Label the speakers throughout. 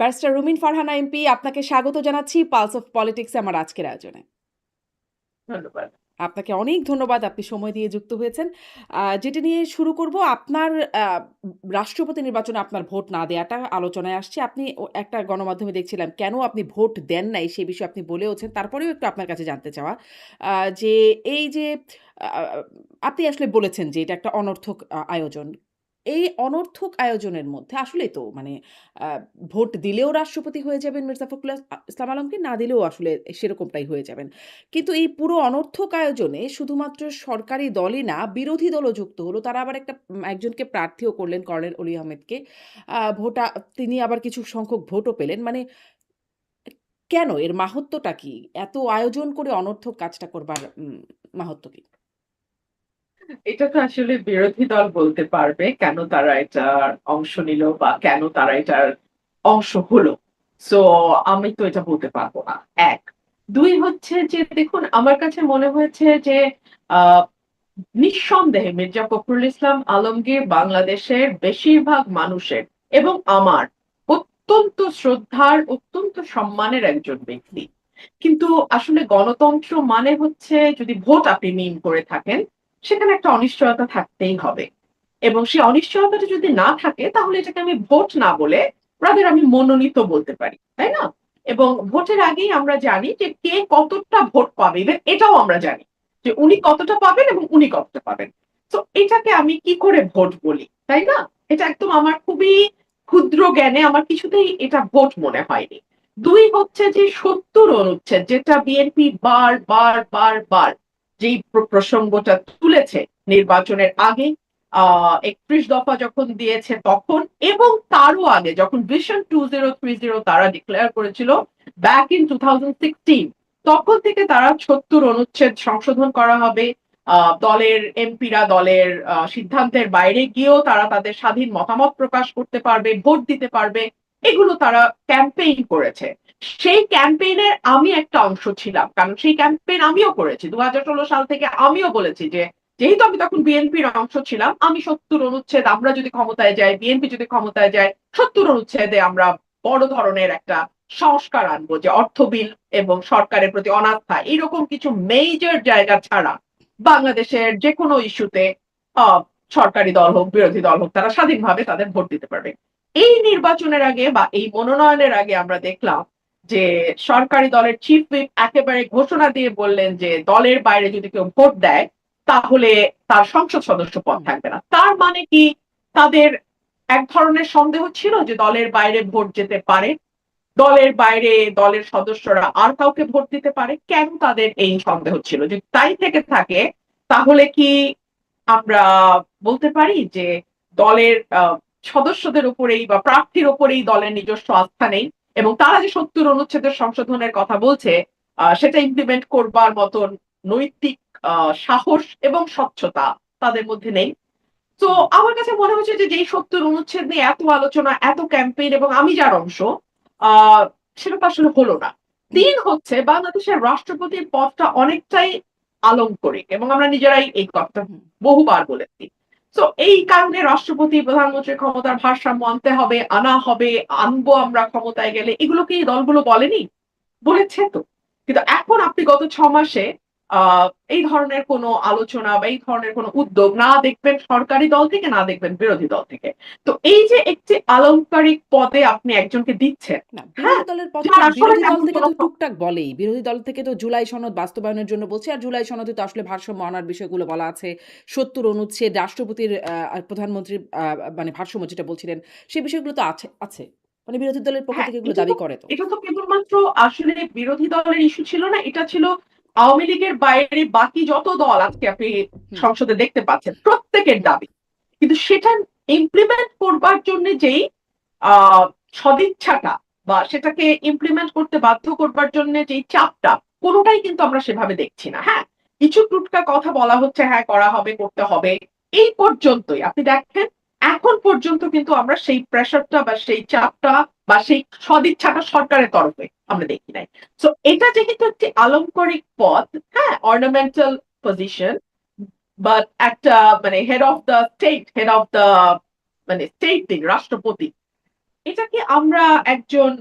Speaker 1: Barrister রুমিন Farhana MP, আপনাকে স্বাগত জানাচ্ছি পালস অফ পলিটিক্সে আমার আজকের আয়োজনে।
Speaker 2: ধন্যবাদ।
Speaker 1: আপনাকে অনেক ধন্যবাদ, আপনি সময় দিয়ে যুক্ত হয়েছেন। যেটা নিয়ে শুরু করব, আপনার রাষ্ট্রপতি নির্বাচনে আপনার ভোট না দেওয়াটা আলোচনায় আসছে। আপনি একটা গণমাধ্যমে দেখছিলাম, কেন আপনি ভোট দেন নাই সে বিষয়ে আপনি বলেওছেন। তারপরেও একটু আপনার কাছে জানতে চাওয়া, যে এই যে আপনি আসলে বলেছেন যে এটা একটা অনর্থক আয়োজন। এই অনর্থক আয়োজনের মধ্যে আসলেই তো মানে আ ভোট দিলেও রাষ্ট্রপতি হয়ে যাবেন মির্জা ফখরুল ইসলাম আলমগীর, না দিলেও আসলে সেরকমটাই হয়ে যাবেন। কিন্তু এই পুরো অনর্থক আয়োজনে শুধুমাত্র সরকারি দলই না, বিরোধী দলও যুক্ত হলো। তারা আবার একজনকে প্রার্থীও করলেন, কর্নেল অলি আহমেদকে। ভোটা তিনি আবার কিছু সংখ্যক ভোটও পেলেন। মানে কেন? এর মাহাত্ম্যটা কি? এত আয়োজন করে অনর্থক কাজটা করবার মাহাত্ম্য কি?
Speaker 2: এটা তো আসলে বিরোধী দল বলতে পারবে কেন তারা এটার অংশ নিল বা কেন তারা এটার অংশ হলো। সো আমি তো এটা বলতে পারবো না। এক। দুই হচ্ছে যে দেখুন আমার কাছে মনে হয়েছে যে আহ নিঃসন্দেহে মির্জা ফখরুল ইসলাম আলমগীর বাংলাদেশের বেশিরভাগ মানুষের এবং আমার অত্যন্ত শ্রদ্ধার, অত্যন্ত সম্মানের একজন ব্যক্তি। কিন্তু আসলে গণতন্ত্র মানে হচ্ছে যদি ভোট আপনি মিন করে থাকেন সেখানে একটা অনিশ্চয়তা থাকতেই হবে। এবং সেই অনিশ্চয়তাটা যদি না থাকে তাহলে এটাকে আমি ভোট না বলে রাদার আমি মনোনীত বলতে পারি, তাই না? এবং ভোটের আগেই আমরা জানি যে কে কতটা ভোট পাবে, এটাও আমরা জানি যে উনি কতটা পাবেন এবং উনি কতটা পাবেন। তো এটাকে আমি কি করে ভোট বলি, তাই না? এটা একদম আমার খুবই ক্ষুদ্র জ্ঞানে আমার কিছুতেই এটা ভোট মনে হয়নি। দুই হচ্ছে যে ৭০ অনুচ্ছেদ যেটা বিএনপি বার বার বার বার যেই প্রসঙ্গটা তুলেছে নির্বাচনের আগে, ৩১ দফা যখন দিয়েছে তখন এবং তারও আগে যখন ভিশন 2030 তারা ডিক্লেয়ার করেছিল ব্যাক ইন 2016, তখন থেকে তারা ৭০ অনুচ্ছেদ সংশোধন করা হবে। দলের এমপিরা দলের সিদ্ধান্তের বাইরে গিয়েও তারা তাদের স্বাধীন মতামত প্রকাশ করতে পারবে, ভোট দিতে পারবে, এগুলো তারা ক্যাম্পেইন করেছে। সেই ক্যাম্পেইনের আমি একটা অংশ ছিলাম, কারণ সেই ক্যাম্পেইন আমিও করেছি 2016 সাল থেকে। আমিও বলেছি যে যেহেতু আমি তখন বিএনপির অংশ ছিলাম, আমি ৭০ অনুচ্ছেদ, আমরা যদি ক্ষমতায় যাই, বিএনপি যদি ক্ষমতায় যায়, ৭০ অনুচ্ছেদে আমরা বড় ধরনের একটা সংস্কার আনবো, যে অর্থ বিল এবং সরকারের প্রতি অনাস্থা এরকম কিছু মেজর জায়গা ছাড়া বাংলাদেশের যে কোনো ইস্যুতে সরকারি দল হোক বিরোধী দল হোক তারা স্বাধীনভাবে তাদের ভোট দিতে পারবে। এই নির্বাচনের আগে বা এই মনোনয়নের আগে আমরা দেখলাম যে সরকারি দলের চিফ হুইপ একেবারে ঘোষণা দিয়ে বললেন যে দলের বাইরে যদি কেউ ভোট দেয় তাহলে তার সংসদ সদস্য পদ থাকবে না। তার মানে কি তাদের এক ধরনের সন্দেহ ছিল যে দলের বাইরে ভোট যেতে পারে, দলের বাইরে দলের সদস্যরা আর কাউকে ভোট দিতে পারে। কেন তাদের এই সন্দেহ ছিল? যদি তাই থেকে থাকে তাহলে কি আমরা বলতে পারি যে দলের সদস্যদের উপরেই বা প্রার্থীর উপরেই দলের নিজস্ব আস্থা নেই এবং তারা যে ৭০ অনুচ্ছেদের সংশোধনের কথা বলছে সেটা ইমপ্লিমেন্ট করবার মতন নৈতিক সাহস এবং স্বচ্ছতা তাদের মধ্যে নেই? তো আমার কাছে মনে হচ্ছে যে যেই ৭০ অনুচ্ছেদ নিয়ে এত আলোচনা, এত ক্যাম্পেইন এবং আমি যার অংশ, আহ সেটা তো আসলে হলো না। তিন হচ্ছে বাংলাদেশের রাষ্ট্রপতির পদটা অনেকটাই আলংকরিক এবং আমরা নিজেরাই এই কথাটা বহুবার বলেছি। তো এই কারণে রাষ্ট্রপতি প্রধানমন্ত্রীর ক্ষমতার ভারসাম্য আনতে হবে, আনা হবে, আনবো আমরা ক্ষমতায় গেলে, এগুলো কি এই দলগুলো বলেনি? বলেছে তো। কিন্তু এখন আপনি গত ৬ মাসে এই ধরনের কোনো আলোচনা বা এই ধরনের কোনো উদ্যোগ না দেখবেন সরকারি দল থেকে, না দেখবেন বিরোধী দল থেকে। তো এই যে একটি আলংকারিক পদে আপনি একজনকে দিচ্ছেন,
Speaker 1: না,
Speaker 2: হ্যাঁ,
Speaker 1: বিরোধী দলের পদ তো
Speaker 2: যার আসলে
Speaker 1: বিরোধী দল
Speaker 2: তেমন
Speaker 1: থেকে
Speaker 2: কোনো
Speaker 1: তো টুকটাক বলেই। বিরোধী দল থেকে তো জুলাই সনদ বাস্তবায়নের জন্য বলছে। আর জুলাই সনদে তো আসলে ভারসাম্য আনার বিষয়গুলো বলা আছে। ৭০ অনুচ্ছেদ, রাষ্ট্রপতির প্রধানমন্ত্রীর মানে ভারসাম্য যেটা বলছিলেন, সেই বিষয়গুলো তো আছে। মানে বিরোধী দলের পক্ষ
Speaker 2: হ্যাঁ,
Speaker 1: থেকে এগুলো দাবি করে তো।
Speaker 2: এটা তো কেবলমাত্র আসলে বিরোধী দলের ইস্যু ছিল না, এটা ছিল আওয়ামী লীগের বাইরে বাকি যত দল আজকে আপনি
Speaker 1: হুম,
Speaker 2: সংসদে দেখতে পাচ্ছেন প্রত্যেকের দাবি। কিন্তু সেটা ইমপ্লিমেন্ট করবার জন্য যেই আহ সদিচ্ছাটা বা সেটাকে ইমপ্লিমেন্ট করতে বাধ্য করবার জন্য যেই চাপটা, কোনোটাই কিন্তু আমরা সেভাবে দেখছি না। হ্যাঁ, কিছু টুটকা কথা বলা হচ্ছে, হ্যাঁ করা হবে, করতে হবে, এই পর্যন্তই। আপনি দেখেন এখন পর্যন্ত কিন্তু আমরা সেই প্রেশারটা বা সেই চাপটা বা সেই সদিচ্ছাটা সরকারের তরফে আমরা দেখি নাই। তো এটা যেহেতু একটি আলংকারিক পদ, হ্যাঁ, অর্নামেন্টাল পজিশন, বাট একটা মানে head of the state, head of the মানে স্টেট রাষ্ট্রপতি, এটা কি আমরা একজন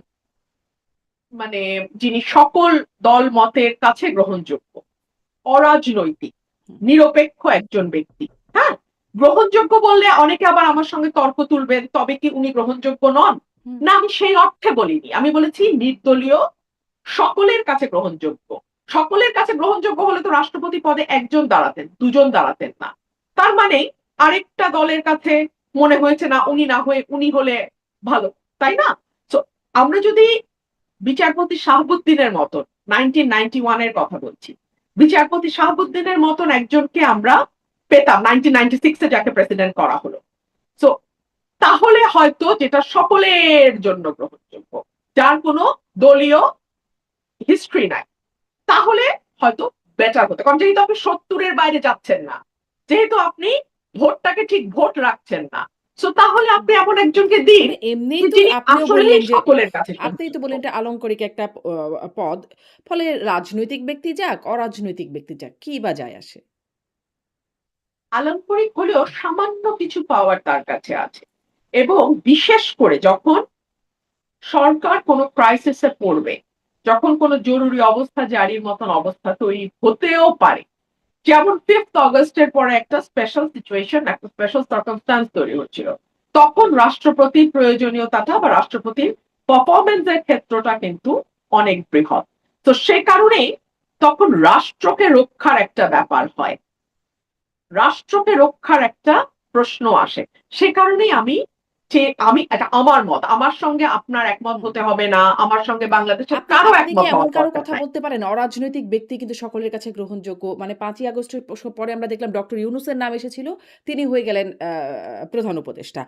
Speaker 2: মানে যিনি সকল দল মতের কাছে গ্রহণযোগ্য, অরাজনৈতিক,
Speaker 1: হুম,
Speaker 2: নিরপেক্ষ একজন ব্যক্তি, হ্যাঁ? গ্রহণযোগ্য বললে অনেকে আবার আমার সঙ্গে তর্ক তুলবেন, তবে কি উনি গ্রহণযোগ্য নন?
Speaker 1: হুম,
Speaker 2: না, আমি সেই অর্থে বলিনি। আমি বলেছি নির্দলীয়, সকলের কাছে গ্রহণযোগ্য। সকলের কাছে গ্রহণযোগ্য হলে তো রাষ্ট্রপতি পদে একজন দাঁড়াতেন, দুজন দাঁড়াতেন না। তার মানে আরেকটা দলের কাছে মনে হয়েছে না উনি না হয়ে উনি হলে ভালো, তাই না? তো আমরা যদি বিচারপতি শাহাবুদ্দিনের মতন 1991 এর কথা বলছি, বিচারপতি শাহাবুদ্দিনের মতন একজনকে আমরা পেতাম 1996 এ যাকে প্রেসিডেন্ট করা হলো। তো তাহলে হয়তো যেটা সকলের জন্য গ্রহণযোগ্য, যার কোনো দলীয় হিস্ট্রি নাই, তাহলে হয়তো বেটার হতো। কারণ যেহেতু আপনি ৭০-এর বাইরে যাচ্ছেন না, যেহেতু আপনি ভোটটাকে ঠিক ভোট রাখছেন না, সো তাহলে
Speaker 1: হুম।
Speaker 2: আপনি এমন একজনকে দিন
Speaker 1: মানে এমনিই তো
Speaker 2: যিনি
Speaker 1: আপনিও
Speaker 2: আসলেই
Speaker 1: বললেন যে
Speaker 2: সকলের কাছে
Speaker 1: আপনিই তো
Speaker 2: গ্রহণযোগ্য।
Speaker 1: বললেন এটা আলংকরিক একটা পদ। ফলে রাজনৈতিক ব্যক্তি যাক, অরাজনৈতিক ব্যক্তি যাক, কি বা যায় আসে?
Speaker 2: আলংকরিক হলেও সামান্য কিছু পাওয়ার তার কাছে আছে। এবং বিশেষ করে যখন সরকার কোনো ক্রাইসিস এ পড়বে, যখন কোনো জরুরি অবস্থা জারির মতন অবস্থা তৈরি হতেও পারে, যেমন 5th অগস্টের পরে একটা স্পেশাল সিচুয়েশন, একটা স্পেশাল সার্কামস্ট্যান্স তৈরি হচ্ছিল। তখন রাষ্ট্রপতির প্রয়োজনীয়তাটা বা রাষ্ট্রপতির পারফরম্যান্স এর ক্ষেত্রটা কিন্তু অনেক বৃহৎ। তো সে কারণেই তখন রাষ্ট্রকে রক্ষার একটা ব্যাপার হয়, রাষ্ট্রকে রক্ষার একটা প্রশ্ন আসে। সে কারণেই আমি যে আমি এটা আমার মত, আমার সঙ্গে আপনার একমত
Speaker 1: হুম।
Speaker 2: হতে হবে না, আমার সঙ্গে বাংলাদেশের
Speaker 1: আপনি
Speaker 2: কারো
Speaker 1: আপনি কি
Speaker 2: একমত
Speaker 1: এমন
Speaker 2: হওয়ার
Speaker 1: কারো
Speaker 2: দরকার
Speaker 1: কথা
Speaker 2: নাই।
Speaker 1: বলতে পারেন? অরাজনৈতিক ব্যক্তি কিন্তু সকলের কাছে গ্রহণযোগ্য। মানে ৫ই আগস্টের পরে আমরা দেখলাম ডক্টর ইউনূসের নাম এসেছিল। তিনি হয়ে গেলেন প্রধান উপদেষ্টা।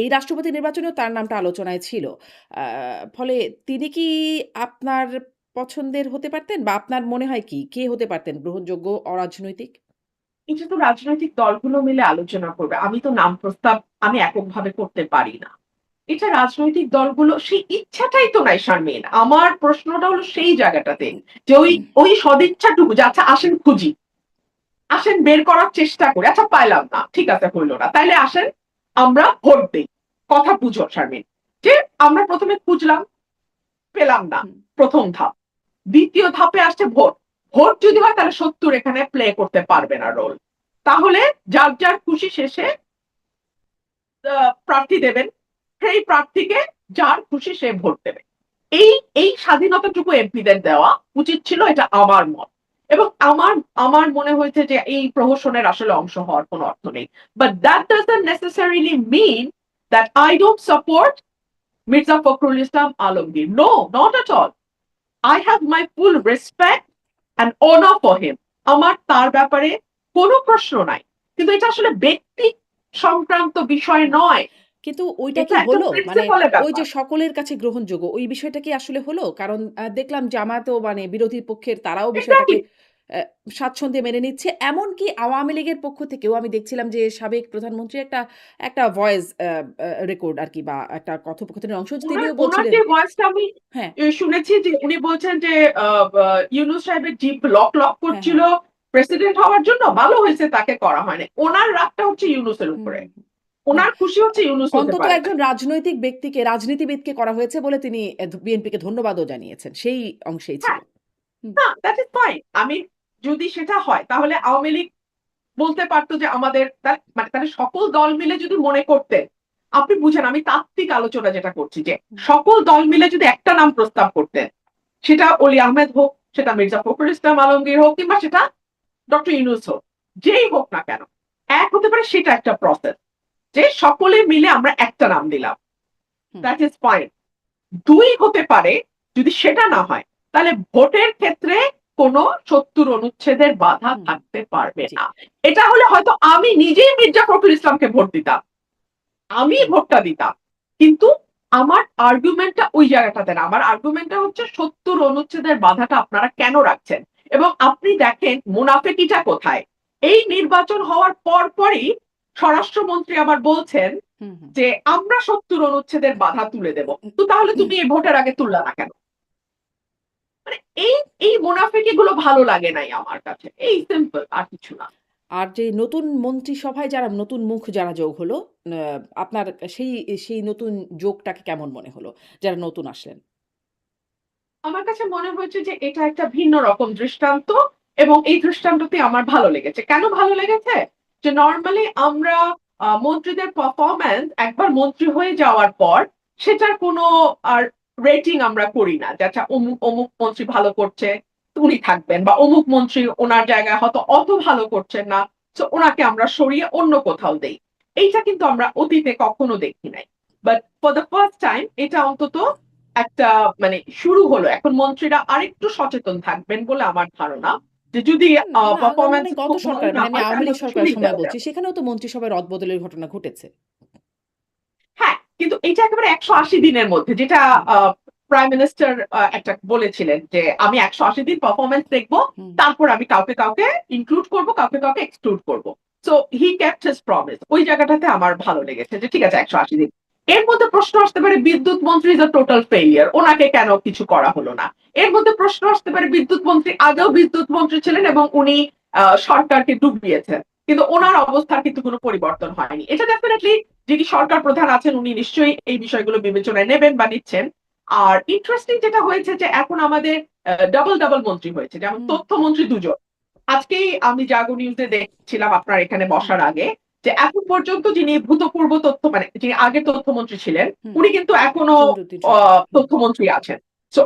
Speaker 1: এই রাষ্ট্রপতি নির্বাচনেও তার নামটা আলোচনায় ছিল। আ ফলে তিনি কি আপনার পছন্দের হতে পারতেন? বা আপনার মনে হয় কি? কে হতে পারতেন গ্রহণযোগ্য অরাজনৈতিক?
Speaker 2: এটা তো রাজনৈতিক দলগুলো মিলে আলোচনা করবে। আমি তো নাম প্রস্তাব আমি এককভাবে করতে পারি না। এটা রাজনৈতিক দলগুলো সেই ইচ্ছাটাই তো নাই শারমিন। আমার প্রশ্নটা হলো সেই জায়গাটাতে যে ওই সদিচ্ছাটুকু যে আচ্ছা আসেন খুঁজি, আসেন বের করার চেষ্টা করি। আচ্ছা পাইলাম না। ঠিক আছে হইল না। তাইলে আসেন আমরা ভোট দেই। কথা বুঝো শারমিন। যে আমরা ১ম এ খুঁজলাম, পেলাম না।
Speaker 1: হুম,
Speaker 2: ১ম ধাপ। ২য় ধাপে আসছে ভোট। ভোট যদি হয় তাহলে ৭০ এখানে প্লে করতে পারবে না রোল। তাহলে যার, যার খুশি শেষে প্রার্থী দেবেন। সেই প্রার্থীকে যার খুশি সে ভোট দেবে। এই এই স্বাধীনতাটুকু এমপিদের দেওয়া উচিত ছিল, এটা আমার মত। এবং আমার আমার মনে হয়েছে যে এই প্রহসনের আসলে অংশ হওয়ার কোনো অর্থ নেই। But that doesn't necessarily mean that I don't support Mirza Fakhrul Islam Alamgir. No, not at all. I have my full respect and honor for him. আমার তার ব্যাপারে কোনো প্রশ্ন নাই। কিন্তু এটা আসলে ব্যক্তি সংক্রান্ত বিষয় নয়।
Speaker 1: কিন্তু ওইটা
Speaker 2: এটা
Speaker 1: কি
Speaker 2: একটা
Speaker 1: হলো? মানে
Speaker 2: প্রিন্সিপালের
Speaker 1: ওই যে
Speaker 2: ব্যাপার।
Speaker 1: সকলের কাছে গ্রহণযোগ্য, ওই বিষয়টা কি আসলে হলো? কারণ দেখলাম জামায়াতও মানে বিরোধী পক্ষের তারাও বিষয়টাকে
Speaker 2: এক্সাক্টলি।
Speaker 1: অ্যা স্বাচ্ছন্দ্যে মেনে নিচ্ছে। এমনকি আওয়ামী লীগের পক্ষ থেকেও আমি দেখছিলাম যে সাবেক প্রধানমন্ত্রী একটা ভয়েস রেকর্ড আরকি বা একটা কথোপকথনের অংশ
Speaker 2: উনার
Speaker 1: তিনিও
Speaker 2: উনার
Speaker 1: বলছিলেন
Speaker 2: যে ভয়েসটা আমি
Speaker 1: হ্যাঁ,
Speaker 2: শুনেছি যে উনি বলছেন যে আ বা ইউনূস সাহেবের জিভ লক, লক
Speaker 1: হ্যাঁ,
Speaker 2: করছিল
Speaker 1: হ্যাঁ।
Speaker 2: প্রেসিডেন্ট হওয়ার জন্য। ভালো হয়েছে তাকে করা হয়নি। উনার রাগটা হচ্ছে ইউনূসের
Speaker 1: হুম,
Speaker 2: উপরে।
Speaker 1: হুম, হুম। না,
Speaker 2: উনার খুশি হচ্ছে ইউনূস হতে
Speaker 1: অন্তত
Speaker 2: পারে নাই।
Speaker 1: একজন রাজনৈতিক ব্যক্তিকে, রাজনীতিবিদকে করা হয়েছে বলে তিনি বিএনপিকে ধন্যবাদও জানিয়েছেন। সেই অংশেই ছিল।
Speaker 2: হ্যাঁ,
Speaker 1: হুম,
Speaker 2: না দ্যাট ইস ফাইন। আমি যদি সেটা হয় তাহলে আওয়ামী লীগ বলতে পারতো যে আমাদের মানে তাহলে সকল দল মিলে যদি মনে করতেন, আপনি বুঝেন আমি তাত্ত্বিক আলোচনা যেটা করছি যে
Speaker 1: হুম,
Speaker 2: সকল দল মিলে যদি একটা নাম প্রস্তাব করতেন, সেটা অলি আহমেদ হোক, সেটা মির্জা ফখরুল ইসলাম আলমগীর হোক, কিংবা সেটা ডক্টর ইউনূস হোক, যেই হোক না কেন, এক হতে পারে সেটা একটা প্রসেস। যে সকলে মিলে আমরা একটা নাম দিলাম।
Speaker 1: হুম,
Speaker 2: দ্যাট ইজ ফাইন। ২ হতে পারে, যদি সেটা না হয় তাহলে ভোটের ক্ষেত্রে কোনো ৭০ অনুচ্ছেদের বাধা
Speaker 1: হুম,
Speaker 2: থাকতে পারবে
Speaker 1: জি,
Speaker 2: না। এটা হলে হয়তো আমি নিজেই মির্জা ফখরুল ইসলামকে ভোট দিতাম। আমি
Speaker 1: হুম,
Speaker 2: ভোটটা দিতাম। কিন্তু আমার আর্গুমেন্টটা ওই জায়গাটাতে না। আমার আর্গুমেন্টটা হচ্ছে ৭০ অনুচ্ছেদের বাধাটা আপনারা কেন রাখছেন? এবং আপনি দেখেন মুনাফেকিটা কোথায়? এই নির্বাচন হওয়ার পরপরই স্বরাষ্ট্রমন্ত্রী আবার বলছেন
Speaker 1: হুম, হুম।
Speaker 2: যে, "আমরা ৭০ অনুচ্ছেদের বাধা তুলে দেব।" তো তাহলে তুমি এই ভোটের আগে তুললা না কেন? মানে এই মুনাফিকি গুলো ভালো লাগে নাই আমার কাছে। এই সিম্পল, আর কিছু না।
Speaker 1: আর যে নতুন মন্ত্রিসভায় যারা নতুন মুখ যারা যোগ হলো, আপনার সেই সেই নতুন যোগটাকে কেমন মনে হলো? যারা নতুন আসলেন?
Speaker 2: আমার কাছে মনে হয়েছে যে এটা একটা ভিন্ন রকম দৃষ্টান্ত এবং এই দৃষ্টান্তটি আমার ভালো লেগেছে। কেন ভালো লেগেছে? যে নরমালি আমরা মন্ত্রীদের পারফরম্যান্স একবার মন্ত্রী হয়ে যাওয়ার পর সেটার কোনো আর রেটিং আমরা করি না। যে আচ্ছা অমুক মন্ত্রী ভালো করছে, উনি থাকবেন বা অমুক মন্ত্রী ওনার জায়গায় হয়তো অত ভালো করছেন না। সো উনাকে আমরা সরিয়ে অন্য কোথাও দেই। এইটা কিন্তু আমরা অতীতে কখনো দেখি নাই। But for the first time এটা অন্তত একটা মানে শুরু হলো। এখন মন্ত্রীরা আরেকটু সচেতন থাকবেন বলে আমার ধারণা। যে যদি
Speaker 1: না,
Speaker 2: পারফরম্যান্স
Speaker 1: মানে গত
Speaker 2: খুব ভালো
Speaker 1: সরকার
Speaker 2: না
Speaker 1: মানে আমি
Speaker 2: হয়
Speaker 1: আওয়ামী
Speaker 2: তাহলে
Speaker 1: লীগ
Speaker 2: হয়তো
Speaker 1: সরকারের
Speaker 2: সরিয়ে
Speaker 1: সময়
Speaker 2: দেওয়া
Speaker 1: বলছি।
Speaker 2: যাবে।
Speaker 1: সেখানেও তো মন্ত্রিসভায় রদবদলের ঘটনা ঘটেছে।
Speaker 2: হ্যাঁ, কিন্তু এটা একেবারে ১৮০ দিনের মধ্যে যেটা
Speaker 1: হুম,
Speaker 2: আ প্রাইম মিনিস্টার একটা বলেছিলেন যে, "আমি ১৮০ দিন পারফরম্যান্স দেখব।
Speaker 1: হুম,
Speaker 2: তারপর আমি কাউকে ইনক্লুড করব, কাউকে এক্সক্লুড করব।" So he kept his promise. ওই জায়গাটাতে আমার ভালো লেগেছে যে ঠিক আছে ১৮০ দিন। এর মধ্যে প্রশ্ন আসতে পারে বিদ্যুৎ মন্ত্রী ইজ আ টোটাল ফেইলিউর। উনাকে কেন কিছু করা হলো না? এর মধ্যে প্রশ্ন আসতে পারে বিদ্যুৎ মন্ত্রী আগেও বিদ্যুৎ মন্ত্রী ছিলেন এবং উনি সরকারকে ডুবিয়েছেন। কিন্তু
Speaker 1: হুম,
Speaker 2: উনার অবস্থার কিন্তু কোনো পরিবর্তন হয়নি। এটা ডেফিনিটলি যিনি সরকার প্রধান আছেন উনি নিশ্চয়ই এই বিষয়গুলো বিবেচনায় নেবেন বা নিচ্ছেন। আর ইন্টারেস্টিং যেটা হয়েছে যে এখন আমাদের ডাবল মন্ত্রী হয়েছে। যেমন
Speaker 1: হুম,
Speaker 2: তথ্যমন্ত্রী ২ জন। আজকেই আমি জাগো নিউজে দেখছিলাম আপনার এখানে
Speaker 1: হুম,
Speaker 2: বসার আগে যে এখন পর্যন্ত যিনি ভূতপূর্ব তথ্য মানে যিনি আগে তথ্যমন্ত্রী ছিলেন
Speaker 1: হুম।
Speaker 2: উনি কিন্তু এখনো
Speaker 1: জহিরুদ্দিন স্বপন। হুম,
Speaker 2: তথ্যমন্ত্রী আছেন। সো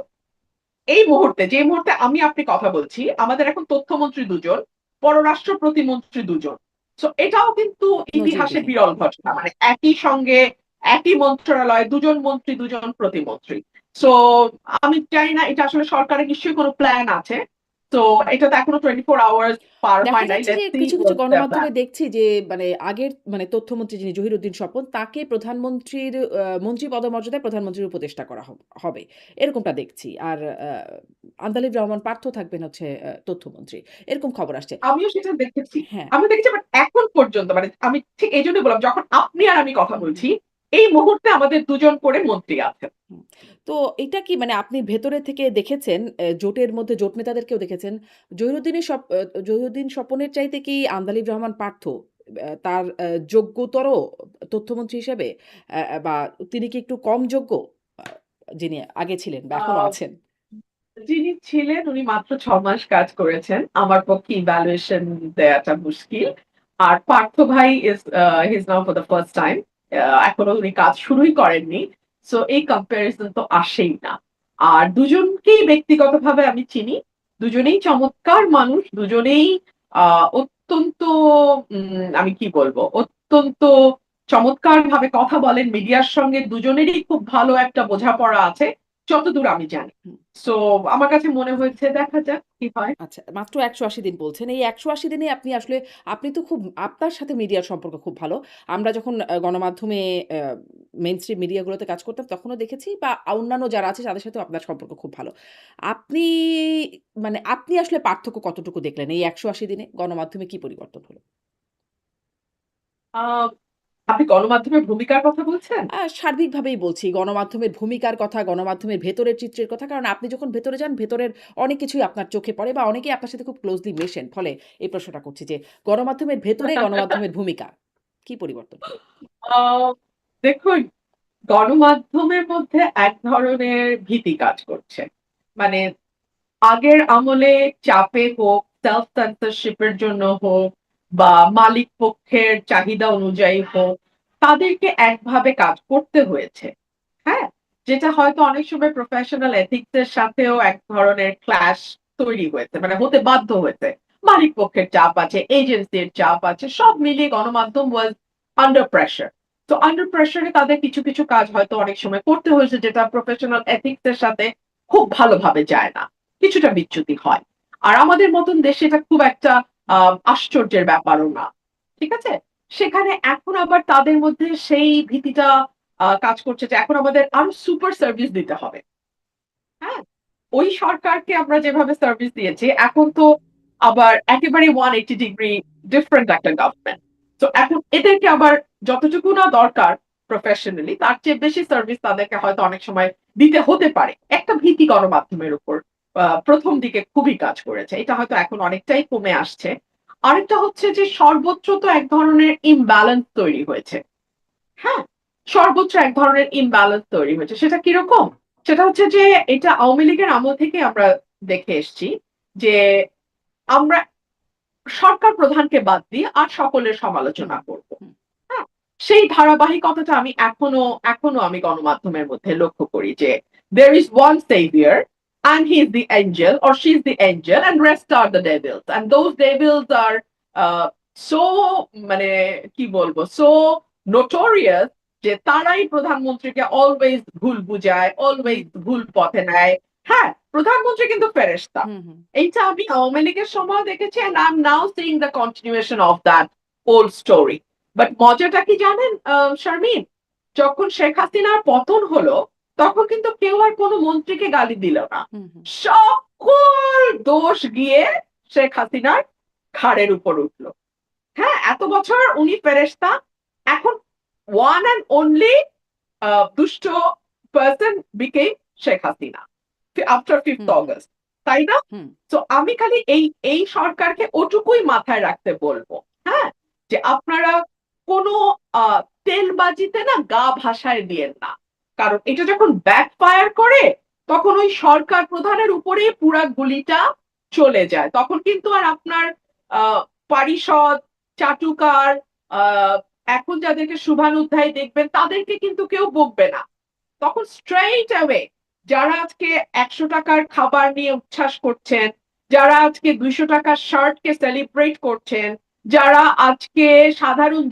Speaker 2: এই মুহূর্তে যে মুহূর্তে আমি আপনি কথা বলছি আমাদের এখন তথ্যমন্ত্রী ২ জন, পররাষ্ট্র প্রতিমন্ত্রী ২ জন। সো এটাও কিন্তু ইতিহাসে
Speaker 1: নজিরবিহীন।
Speaker 2: বিরল ঘটনা। মানে একই সঙ্গে একই মন্ত্রণালয়ে ২ জন মন্ত্রী, ২ জন প্রতিমন্ত্রী। সো আমি জানি না এটা আসলে সরকারের নিশ্চয়ই কোনো প্ল্যান আছে। তো এটা তো এখনো 24 আওয়ার্স পার
Speaker 1: দেখা
Speaker 2: হয় নাই।
Speaker 1: যাচ্ছে যে
Speaker 2: লেটস সি
Speaker 1: কিছু, কিছু
Speaker 2: হোয়াটস দেয়ার
Speaker 1: গণমাধ্যমে
Speaker 2: প্ল্যান।
Speaker 1: দেখছি যে মানে আগের মানে তথ্যমন্ত্রী যিনি জহিরুদ্দিন স্বপন তাকে প্রধানমন্ত্রীর মন্ত্রী পদমর্যাদায় প্রধানমন্ত্রীর উপদেষ্টা করা হবে। এরকমটা দেখছি। আর আন্দালিব রহমান পার্থ থাকবেন হচ্ছে তথ্যমন্ত্রী। এরকম খবর আসছে।
Speaker 2: আমিও সেটা দেখেছি।
Speaker 1: হ্যাঁ।
Speaker 2: আমি দেখেছি বাট এখন পর্যন্ত মানে আমি ঠিক এইজন্যই বললাম যখন আপনি আর আমি কথা
Speaker 1: হুম, হুম,
Speaker 2: বলছি, এই মুহূর্তে আমাদের ২ জন করে মন্ত্রী আছেন।
Speaker 1: হুম। তো এটা কি মানে আপনি ভেতরে থেকে দেখেছেন জোটের মধ্যে জোট নেতাদেরকেও দেখেছেন। জহিরুদ্দিন স্বপনের চাইতে কি আন্দালিব রহমান পার্থ তার যোগ্যতর তথ্যমন্ত্রী হিসেবে বা তিনি কি একটু কম যোগ্য? আ যিনি আগে ছিলেন বা
Speaker 2: আ
Speaker 1: এখনো আছেন?
Speaker 2: যিনি ছিলেন উনি মাত্র ৬ মাস কাজ করেছেন। আমার পক্ষে ইভ্যালুয়েশন দেয়াটা মুশকিল। আর পার্থ ভাই he is now for the first time. এখনো উনি কাজ শুরুই করেননি। সো এই কম্প্যারিজন তো আসেই না। আর দুজনকেই ব্যক্তিগতভাবে আমি চিনি। দুজনেই চমৎকার মানুষ। দুজনেই আ অত্যন্ত আমি কি বলবো? অত্যন্ত চমৎকারভাবে কথা বলেন। মিডিয়ার সঙ্গে দুজনেরই খুব ভালো একটা বোঝাপড়া আছে। যতদূর আমি জানি।
Speaker 1: হুম।
Speaker 2: সো আমার কাছে মনে হয়েছে দেখা যাক কি হয়।
Speaker 1: আচ্ছা, মাত্র ১৮০ দিন বলছেন। এই ১৮০ দিনে আপনি আসলে আপনি তো খুব আপনার সাথে মিডিয়ার সম্পর্ক খুব ভালো। আমরা যখন গণমাধ্যমে মেইনস্ট্রিম মিডিয়াগুলোতে কাজ করতাম তখনও দেখেছি বা অন্যান্য যারা আছে তাদের সাথেও আপনার সম্পর্ক খুব ভালো। আপনি মানে আপনি আসলে পার্থক্য কতটুকু দেখলেন এই ১৮০ দিনে গণমাধ্যমে কি পরিবর্তন হলো?
Speaker 2: আ আপনি গণমাধ্যমের ভূমিকার কথা বলছেন?
Speaker 1: সার্বিকভাবেই বলছি গণমাধ্যমের ভূমিকার কথা, গণমাধ্যমের ভেতরের চিত্রের কথা। কারণ আপনি যখন ভেতরে যান ভেতরের অনেক কিছুই আপনার চোখে পড়ে বা অনেকেই আপনার সাথে খুব ক্লোজলি মেশেন। ফলে এই প্রশ্নটা করছি যে গণমাধ্যমের ভেতরে গণমাধ্যমের ভূমিকা কি পরিবর্তন হলো?
Speaker 2: আ দেখুন গণমাধ্যমের মধ্যে এক ধরনের ভীতি কাজ করছে। মানে আগের আমলে চাপে হোক, self censorship এর জন্য হোক বা মালিক পক্ষের চাহিদা অনুযায়ী হোক, তাদেরকে একভাবে কাজ করতে হয়েছে। হ্যাঁ? যেটা হয়তো অনেক সময় প্রফেশনাল এথিক্স এর সাথেও এক ধরনের ক্ল্যাশ তৈরি হয়েছে। মানে হতে বাধ্য হয়েছে। মালিক পক্ষের চাপ আছে, এজেন্সির চাপ আছে। সব মিলিয়ে গণমাধ্যম ওয়াজ আন্ডার প্রেশার। তো আন্ডার প্রেশার এ তাদের কিছু কাজ হয়তো অনেক সময় করতে হয়েছে যেটা প্রফেশনাল এথিক্স এর সাথে খুব ভালোভাবে যায় না। কিছুটা বিচ্যুতি হয়। আর আমাদের মতন দেশে এটা খুব একটা আ আশ্চর্যের ব্যাপারও না। ঠিক আছে? সেখানে এখন আবার তাদের মধ্যে সেই ভীতিটা কাজ করছে যে এখন আমাদের আরো সুপার সার্ভিস দিতে হবে। হ্যাঁ? ওই সরকারকে আমরা যেভাবে সার্ভিস দিয়েছি এখন তো আবার একেবারে 180 ডিগ্রি ডিফারেন্ট একটা গভর্নমেন্ট। তো এখন এদেরকে আবার যতটুকু না দরকার প্রফেশনালি তার চেয়ে বেশি সার্ভিস তাদেরকে হয়তো অনেক সময় দিতে হতে পারে। একটা ভীতি গণমাধ্যমের উপর ১ম দিকে খুবই কাজ করেছে। এটা হয়তো এখন অনেকটাই কমে আসছে। আরেকটা হচ্ছে যে সর্বত্র তো এক ধরনের ইমব্যালেন্স তৈরি হয়েছে। হ্যাঁ? সর্বোচ্চ এক ধরনের ইমব্যালেন্স তৈরি হয়েছে। সেটা কিরকম? সেটা হচ্ছে যে এটা আওয়ামী লীগের আমল থেকে আমরা দেখে এসছি যে আমরা সরকার প্রধানকে বাদ দিয়ে আর সকলের
Speaker 1: হুম,
Speaker 2: সমালোচনা করব।
Speaker 1: হুম,
Speaker 2: হ্যাঁ? সেই ধারাবাহিকতাটা আমি এখনো আমি গণমাধ্যমের মধ্যে লক্ষ্য করি যে there is one savior and he is the angel or she is the angel and rest are the devils and those devils are so মানে কি বলবো so notorious যে তারাই প্রধানমন্ত্রীকে অলওয়েজ ভুল বুঝায়,
Speaker 1: হুম,
Speaker 2: অলওয়েজ ভুল পথে নেয়। হ্যাঁ, প্রধানমন্ত্রী কিন্তু ফেরেশতা।
Speaker 1: হুম, হুম,
Speaker 2: এইটা আমি আওয়ামী লীগের সময় দেখেছি and I'm now seeing the continuation of that old story. But মজাটা কি জানেন শারমিন? যখন শেখ হাসিনার পতন হলো, তখন কিন্তু কেউ আর কোনো মন্ত্রীকে গালি দিল না।
Speaker 1: হুম, হুম,
Speaker 2: সকল দোষ গিয়ে শেখ হাসিনার ঘাড়ের উপর উঠল। হ্যাঁ, এত বছর উনি ফেরেশতা। এখন one and only দুষ্ট person became Sheikh Hasina after 5th
Speaker 1: হুম, হুম,
Speaker 2: অগস্ট। তাই না?
Speaker 1: হুম,
Speaker 2: তো আমি খালি এই সরকারকে ওটুকুই মাথায় রাখতে বলবো। হ্যাঁ? যে আপনারা কোনো আ তেলবাজিতে না গা ভাসায় দিয়েন না। কারণ এটা যখন ব্যাকফায়ার করে তখন ওই সরকার প্রধানের উপরেই পুরা গুলিটা চলে যায়। তখন কিন্তু আর আপনার আ পারিষদ, চাটুকার, আ এখন যাদেরকে শুভানুধ্যায়ী দেখবেন তাদেরকে কিন্তু কেউ বকবে না। তখন স্ট্রেইট অ্যাওয়ে যারা আজকে ৳১০০ র খাবার নিয়ে উচ্ছ্বাস করছেন, যারা আজকে ৳২০০ শার্টকে সেলিব্রেট করছেন, যারা আজকে সাধারণ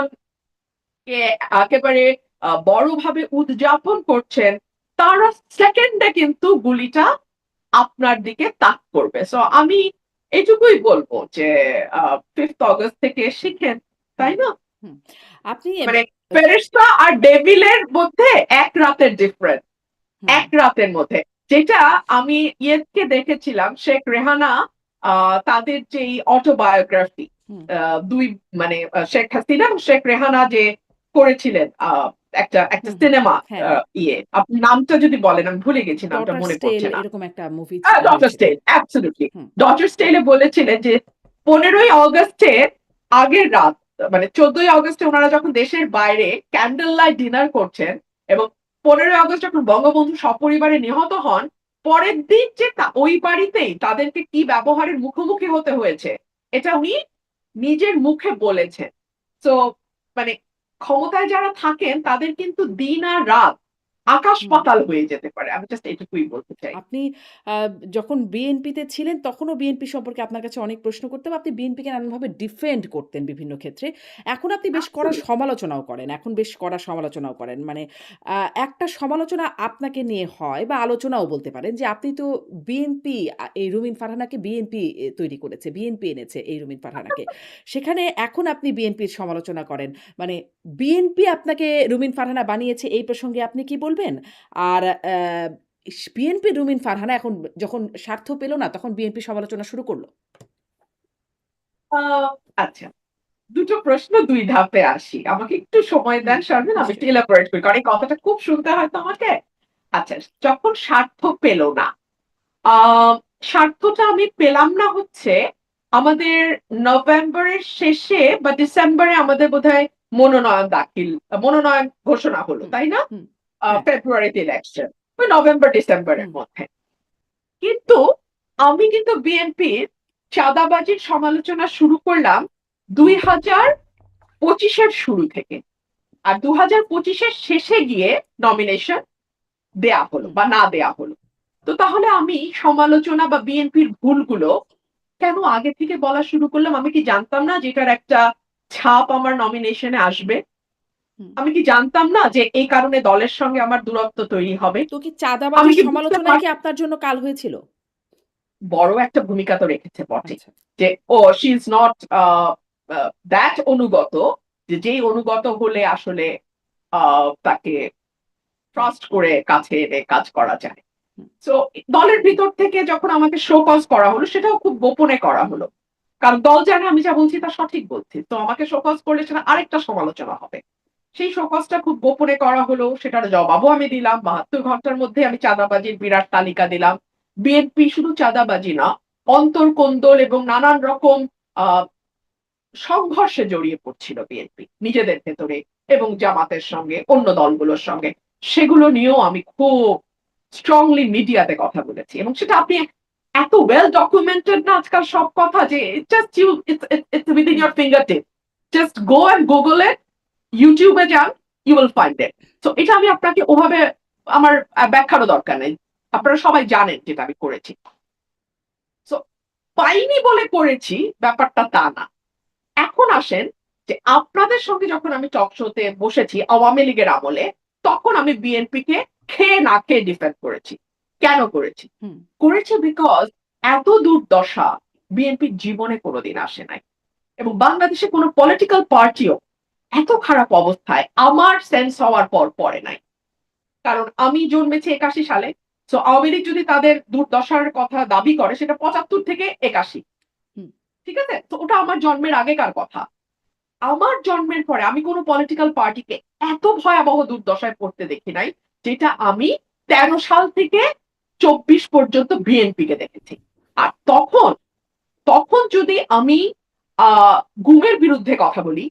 Speaker 2: জীবনযাপনকে একেবারে বড়ভাবে উদযাপন করছেন, তারা সেকেন্ডে কিন্তু গুলিটা আপনার দিকে তাক করবে। সো আমি এটুকুই বলবো যে 5th অগাস্ট থেকে শিখেন,
Speaker 1: হুম,
Speaker 2: তাই না?
Speaker 1: হুম। আপনি
Speaker 2: মানে ফেরেশতা আর ডেভিলের মধ্যে ১ রাতের ডিফারেন্স।
Speaker 1: হুম,
Speaker 2: ১ রাতের মধ্যে। যেটা আমি ইয়েকে দেখেছিলাম শেখ রেহানা আ তাদের যেই অটোবায়োগ্রাফি
Speaker 1: হুম,
Speaker 2: ২ মানে শেখ হাসিনা এবং শেখ রেহানা যে করেছিলেন একটা
Speaker 1: হুম, হুম।
Speaker 2: সিনেমা
Speaker 1: হ্যাঁ,
Speaker 2: আপনি নামটা যদি বলেন আমি ভুলে গেছি নামটা
Speaker 1: ডটার্স
Speaker 2: মনে
Speaker 1: টেল
Speaker 2: পড়ছে না।
Speaker 1: এরকম একটা মুভি
Speaker 2: ডটার্স
Speaker 1: হয়েছিল।
Speaker 2: টেল অ্যাবসোলিউটলি।
Speaker 1: হুম,
Speaker 2: ডটার্স টেল এ বলেছিলেন যে ১৫ই অগাস্টের আগের রাত মানে ১৪ই অগাস্টে উনারা যখন দেশের বাইরে ক্যান্ডেল লাইট ডিনার করছেন এবং ১৫ই অগাস্ট যখন বঙ্গবন্ধু সপরিবারে নিহত হন, পরের দিন যে ওই বাড়িতেই তাদেরকে কি ব্যবহারের মুখোমুখি হতে হয়েছে, এটা উনি নিজের মুখে বলেছেন। সো মানে ক্ষমতায় যারা থাকেন তাদের কিন্তু দিন আর রাত আকাশ
Speaker 1: হুম।
Speaker 2: পাতাল হয়ে যেতে পারে। আমি জাস্ট এটুকুই বলতে চাই।
Speaker 1: আপনি আ যখন বিএনপিতে ছিলেন তখনও বিএনপি সম্পর্কে আপনার কাছে অনেক প্রশ্ন করতাম। আপনি বিএনপিকে নানানভাবে ডিফেন্ড করতেন বিভিন্ন ক্ষেত্রে। এখন আপনি বেশ কড়া
Speaker 2: অ্যাবসোলিউটলি।
Speaker 1: সমালোচনাও করেন। এখন বেশ কড়া সমালোচনাও করেন। মানে আ একটা সমালোচনা আপনাকে নিয়ে হয় বা আলোচনাও বলতে পারেন যে আপনি তো বিএনপি এই রুমিন ফারহানাকে বিএনপি তৈরি করেছে। বিএনপি এনেছে এই রুমিন ফারহানাকে। সেখানে এখন আপনি বিএনপির সমালোচনা করেন। মানে বিএনপি আপনাকে রুমিন ফারহানা বানিয়েছে এই প্রসঙ্গে আপনি কি বলবেন? আর বিএনপি রুমিন ফারহানা এখন যখন স্বার্থ পেল না, তখন বিএনপি সমালোচনা শুরু করল।
Speaker 2: আ আচ্ছা। ২ টো প্রশ্ন ২ ধাপে আসি। আমাকে একটু সময়
Speaker 1: হুম,
Speaker 2: দেন শারমিন, আমি একটু
Speaker 1: নিশ্চয়ই।
Speaker 2: elaborate করি। কারণ এই কথাটা খুব শুনতে হয় তো আমাকে। আচ্ছা, যখন স্বার্থ পেল না, আ স্বার্থটা আমি পেলাম না হচ্ছে আমাদের নভেম্বরের শেষে বা ডিসেম্বরে আমাদের বোধহয় মনোনয়ন ঘোষণা হলো,
Speaker 1: হুম,
Speaker 2: তাই না?
Speaker 1: হুম। হ্যাঁ,
Speaker 2: ফেব্রুয়ারিতে ইলেকশন। ওই নভেম্বর ডিসেম্বরের
Speaker 1: হুম,
Speaker 2: মধ্যে। কিন্তু আমি কিন্তু বিএনপির চাঁদাবাজির সমালোচনা শুরু করলাম ২০২৫ এর শুরু থেকে। আর ২০২৫ এর শেষে গিয়ে নমিনেশন দেয়া হলো
Speaker 1: হুম।
Speaker 2: বা না দেয়া হলো। তো তাহলে আমি সমালোচনা বা বিএনপির ভুলগুলো কেন আগে থেকে বলা শুরু করলাম? আমি কি জানতাম না যে এটার একটা ছাপ আমার নমিনেশনে আসবে?
Speaker 1: হুম।
Speaker 2: আমি কি জানতাম না যে এই কারণে দলের সঙ্গে আমার দূরত্ব তৈরি হবে?
Speaker 1: তো কি
Speaker 2: আমি
Speaker 1: চাঁদাবাজির
Speaker 2: কি বুঝতে
Speaker 1: সমালোচনাই
Speaker 2: পার
Speaker 1: কি আপনার জন্য কাল হয়েছিল?
Speaker 2: বড় একটা ভূমিকা তো রেখেছে বটে।
Speaker 1: আচ্ছা।
Speaker 2: যে ও শি ইস নট দ্যাট অনুগত যে যেই অনুগত হলে আসলে আ তাকে
Speaker 1: হুম,
Speaker 2: ট্রাস্ট করে কাছে এনে কাজ করা যায়।
Speaker 1: হুম,
Speaker 2: সো দলের ভিতর থেকে যখন আমাকে শো কজ করা হলো সেটাও খুব গোপনে করা
Speaker 1: হুম,
Speaker 2: হলো। কারণ দল জানে আমি যা বলছি তা সঠিক বলছি। তো আমাকে শো কজ করলে সেটা আরেকটা সমালোচনা হবে। সেই শো কজটা খুব গোপনে করা হলো। সেটার জবাবও আমি দিলাম। ৭২ ঘন্টার মধ্যে আমি চাঁদাবাজির বিরাট তালিকা দিলাম। বিএনপি শুধু চাঁদাবাজি না, অন্তর্কোন্দল এবং নানান রকম আহ সংঘর্ষে জড়িয়ে পড়ছিল বিএনপি নিজেদের ভেতরে এবং জামাতের সঙ্গে অন্য দলগুলোর সঙ্গে। সেগুলো নিয়েও আমি খুব স্ট্রংলি মিডিয়াতে কথা বলেছি এবং সেটা আপনি এত ওয়েল ডকুমেন্টেড না আজকাল সব কথা যে just you it's within
Speaker 1: hmm.
Speaker 2: Your finger tip, just go and Google it, ইউটিউবে যান, ইউ উইল ফাইন্ড ইট। তো এটা আমি আপনাকে ওভাবে আমার ব্যাখ্যারও দরকার নেই, আপনারা সবাই জানেন যেটা আমি করেছি। তো পাইনি বলে করেছি ব্যাপারটা তা না। এখন আসেন যে আপনাদের সঙ্গে যখন আমি টক শোতে বসেছি আওয়ামী লীগের আমলে, তখন আমি বিএনপি কে খেয়ে না খেয়ে ডিফেন্ড করেছি। কেন করেছি?
Speaker 1: হুম।
Speaker 2: করেছি বিকজ এত দুর্দশা বিএনপির জীবনে কোনোদিন আসে নাই এবং বাংলাদেশে কোনো পলিটিক্যাল পার্টিও এত খারাপ অবস্থায় আমার সেন্স হওয়ার পর পড়ে নাই। কারণ আমি জন্মেছি 81 সালে, তো আওয়ামী লীগ যদি তাদের দুর্দশার কথা দাবি করে সেটা 75 থেকে 81,
Speaker 1: হুম।
Speaker 2: ঠিক আছে? তো ওটা আমার জন্মের আগেকার কথা। আমার জন্মের পরে আমি কোনো পলিটিক্যাল পার্টিকে এত ভয়াবহ দুর্দশায় পড়তে দেখি নাই, যেটা আমি 13 সাল থেকে 24 পর্যন্ত বিএনপি কে দেখেছি। আর তখন তখন যদি আমি আহ গুমের বিরুদ্ধে কথা বলি,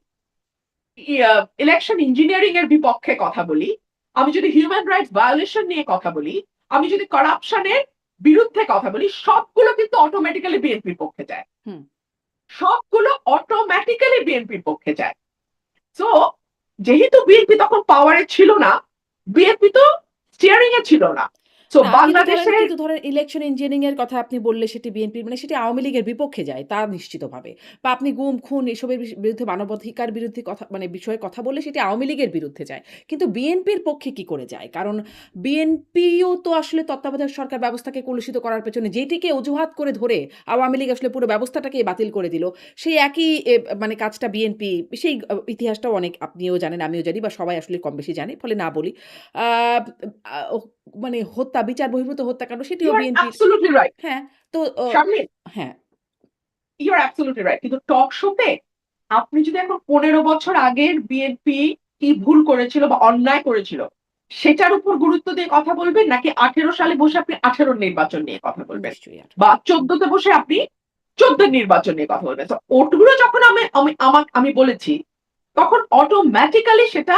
Speaker 2: ইলেকশন ইঞ্জিনিয়ারিং এর বিপক্ষে কথা বলি, আমি যদি হিউম্যান রাইটস ভায়োলেশন নিয়ে কথা বলি, আমি যদি করাপশনের বিরুদ্ধে কথা বলি, সবগুলো কিন্তু অটোমেটিক্যালি বিএনপির পক্ষে যায়।
Speaker 1: হুম।
Speaker 2: সবগুলো অটোমেটিক্যালি বিএনপির পক্ষে যায়। তো যেহেতু বিএনপি তখন পাওয়ারে ছিল না, বিএনপি তো স্টিয়ারিং এ ছিল না, তো
Speaker 1: না,
Speaker 2: বাংলাদেশের
Speaker 1: কিন্তু ধরেন ইলেকশন ইঞ্জিনিয়ারিং এর কথা আপনি বললে সেটি বিএনপির মানে সেটি আওয়ামী লীগের বিপক্ষে যায় তা নিশ্চিতভাবে। বা আপনি গুম, খুন এসবের বিরুদ্ধে মানবাধিকার বিরুদ্ধে কথা মানে বিষয়ে কথা বললে সেটি আওয়ামী লীগের বিরুদ্ধে যায়। কিন্তু বিএনপির পক্ষে কি করে যায়? কারণ বিএনপিও তো আসলে তত্ত্বাবধায়ক সরকার ব্যবস্থাকে কলুষিত করার পেছনে যেটিকে অজুহাত করে ধরে আওয়ামী লীগ আসলে পুরো ব্যবস্থাটাকেই বাতিল করে দিল। সেই একই মানে কাজটা বিএনপি সেই ইতিহাসটাও অনেক আপনিও জানেন, আমিও জানি বা সবাই আসলে কম বেশি জানে। ফলে না বলি। আ আ মানে হত্যা, বিচার বহির্ভূত হত্যাকাণ্ড
Speaker 2: ইউ
Speaker 1: সেটিও
Speaker 2: আর
Speaker 1: বিএনপির।
Speaker 2: অ্যাবসলিউটলি রাইট
Speaker 1: হ্যাঁ, তো
Speaker 2: শারমিন,
Speaker 1: হ্যাঁ,
Speaker 2: ইউ আর অ্যাবসলিউটলি রাইট। কিন্তু টক শোতে আপনি যদি এখন 15 বছর আগের বিএনপি কি ভুল করেছিল বা অন্যায় করেছিল সেটার উপর গুরুত্ব দিয়ে কথা বলবেন, নাকি 18 সালে বসে আপনি 18 নির্বাচন নিয়ে কথা বলবেন,
Speaker 1: নিশ্চয়ই আর।
Speaker 2: বা 14তে বসে আপনি 14 নির্বাচন নিয়ে কথা বলবেন? তো ওটগুলো যখন আমি বলেছি, তখন অটোমেটিক্যালি সেটা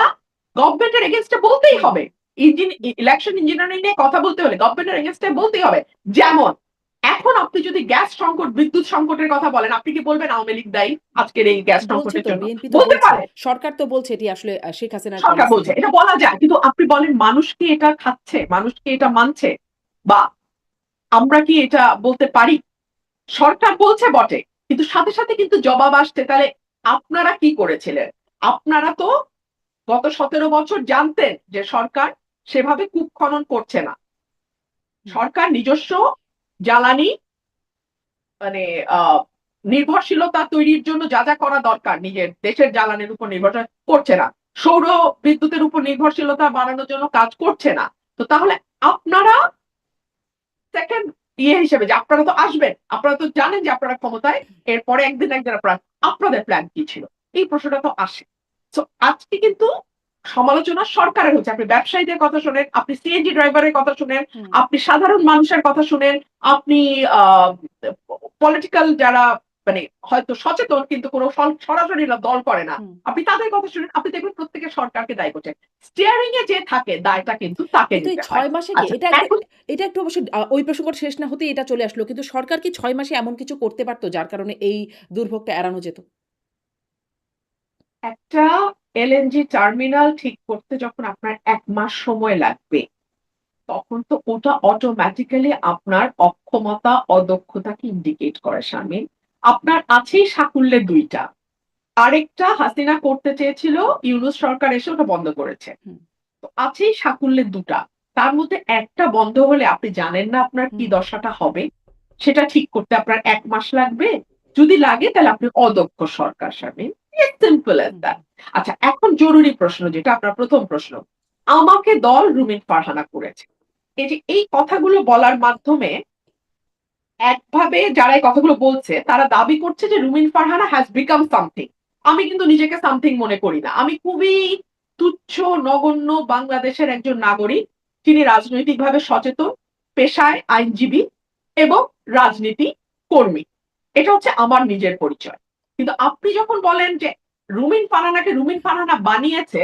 Speaker 2: গভর্নমেন্টের এগেনস্টে বলতেই
Speaker 1: হুম।
Speaker 2: হবে। ইলেকশন ইঞ্জিনিয়ারিং নিয়ে কথা বলতে হলে গভর্নমেন্টের এগেনস্টে বলতেই হবে। যেমন এখন আপনি যদি গ্যাস সংকট, বিদ্যুৎ সংকটের কথা বলেন, আপনি কি বলবেন আওয়ামী লীগ দায়ী আজকের এই গ্যাস
Speaker 1: বলছে
Speaker 2: সংকটের
Speaker 1: তো
Speaker 2: জন্য?
Speaker 1: বিএনপি তো
Speaker 2: বলতে
Speaker 1: বলছে।
Speaker 2: পারে,
Speaker 1: সরকার তো বলছে এটি আসলে শেখ হাসিনার
Speaker 2: সরকার
Speaker 1: পলিসির
Speaker 2: বলছে,
Speaker 1: জন্য।
Speaker 2: এটা বলা যায়, কিন্তু আপনি বলেন মানুষ কি এটা খাচ্ছে, মানুষ কি এটা মানছে, বা আমরা কি এটা বলতে পারি? সরকার বলছে বটে, কিন্তু সাথে সাথে কিন্তু জবাব আসছে। তাহলে আপনারা কি করেছিলেন? আপনারা তো গত 17 বছর জানতেন যে সরকার সেভাবে কূপ খনন করছে না।
Speaker 1: হুম।
Speaker 2: সরকার নিজস্ব জ্বালানি মানে আহ নির্ভরশীলতা তৈরির জন্য যা যা করা দরকার নিজের দেশের জ্বালানির উপর নির্ভরশীল করছে না, সৌর বিদ্যুতের উপর নির্ভরশীলতা বাড়ানোর জন্য কাজ করছে না। তো তাহলে আপনারা সেকেন্ড হিসেবে যে আপনারা তো আসবেন, আপনারা তো জানেন যে আপনারা ক্ষমতায়, এরপরে একদিন একদিন আপনারা, আপনাদের প্ল্যান কি ছিল? এই প্রশ্নটা তো আসে। তো আজকে কিন্তু সমালোচনা সরকারের হচ্ছে। আপনি ব্যবসায়ীদের কথা শুনেন, আপনি সিএনজি ড্রাইভারের কথা শুনেন,
Speaker 1: হুম।
Speaker 2: আপনি সাধারণ মানুষের কথা শুনেন, আপনি পলিটিক্যাল যারা মানে হয়তো সচেতন কিন্তু কোনো সরাসরি দল করে না,
Speaker 1: হুম।
Speaker 2: আপনি তাদের কথা শুনেন, আপনি দেখবেন প্রত্যেকে সরকারকে দায়ী করছে। স্টিয়ারিং এ যে থাকে দায়টা কিন্তু তাকে
Speaker 1: কিন্তু এই
Speaker 2: নিতে হয়।
Speaker 1: ৬ মাসে কি
Speaker 2: আচ্ছা এখন
Speaker 1: এটা একটু অবশ্য ওই প্রসঙ্গটা শেষ না হতেই এটা চলে আসলো। কিন্তু সরকার কি ৬ মাসে এমন কিছু করতে পারত যার কারণে এই দুর্ভোগটা এড়ানো যেত?
Speaker 2: একটা এলএনজি টার্মিনাল ঠিক করতে যখন আপনার 1 মাস সময় লাগবে, তখন তো ওটা অটোমেটিক্যালি আপনার অক্ষমতা, অদক্ষতাকে ইন্ডিকেট করে শারমিন। আপনার আছেই সাকুল্যে ২টা। আরেকটা হাসিনা করতে চেয়েছিল, ইউনূস সরকার এসে ওটা বন্ধ করেছে।
Speaker 1: হুম।
Speaker 2: তো আছেই সাকুল্যে ২টা। তার মধ্যে একটা বন্ধ হলে আপনি জানেন না আপনার কি
Speaker 1: হুম।
Speaker 2: দশাটা হবে? সেটা ঠিক করতে আপনার ১ মাস লাগবে। যদি লাগে তাহলে আপনি অদক্ষ সরকার Sharmin. Simple as
Speaker 1: hmm.
Speaker 2: That. আচ্ছা এখন জরুরি প্রশ্ন, যেটা আপনার ১ম প্রশ্ন। আমাকে দল রুমিন ফারহানা করেছে। এই যে এই কথাগুলো বলার মাধ্যমে একভাবে যারা এই কথাগুলো বলছে তারা দাবি করছে যে রুমিন ফারহানা হ্যাজ বিকাম সামথিং। আমি কিন্তু নিজেকে সামথিং মনে করি না। আমি খুবই তুচ্ছ নগণ্য বাংলাদেশের একজন নাগরিক, যিনি রাজনৈতিকভাবে সচেতন, পেশায় আইনজীবী এবং রাজনীতি কর্মী। এটা হচ্ছে আমার নিজের পরিচয়। কিন্তু আপনি যখন বলেন যে রুমিন ফারহানাকে রুমিন ফারহানা বানিয়েছে,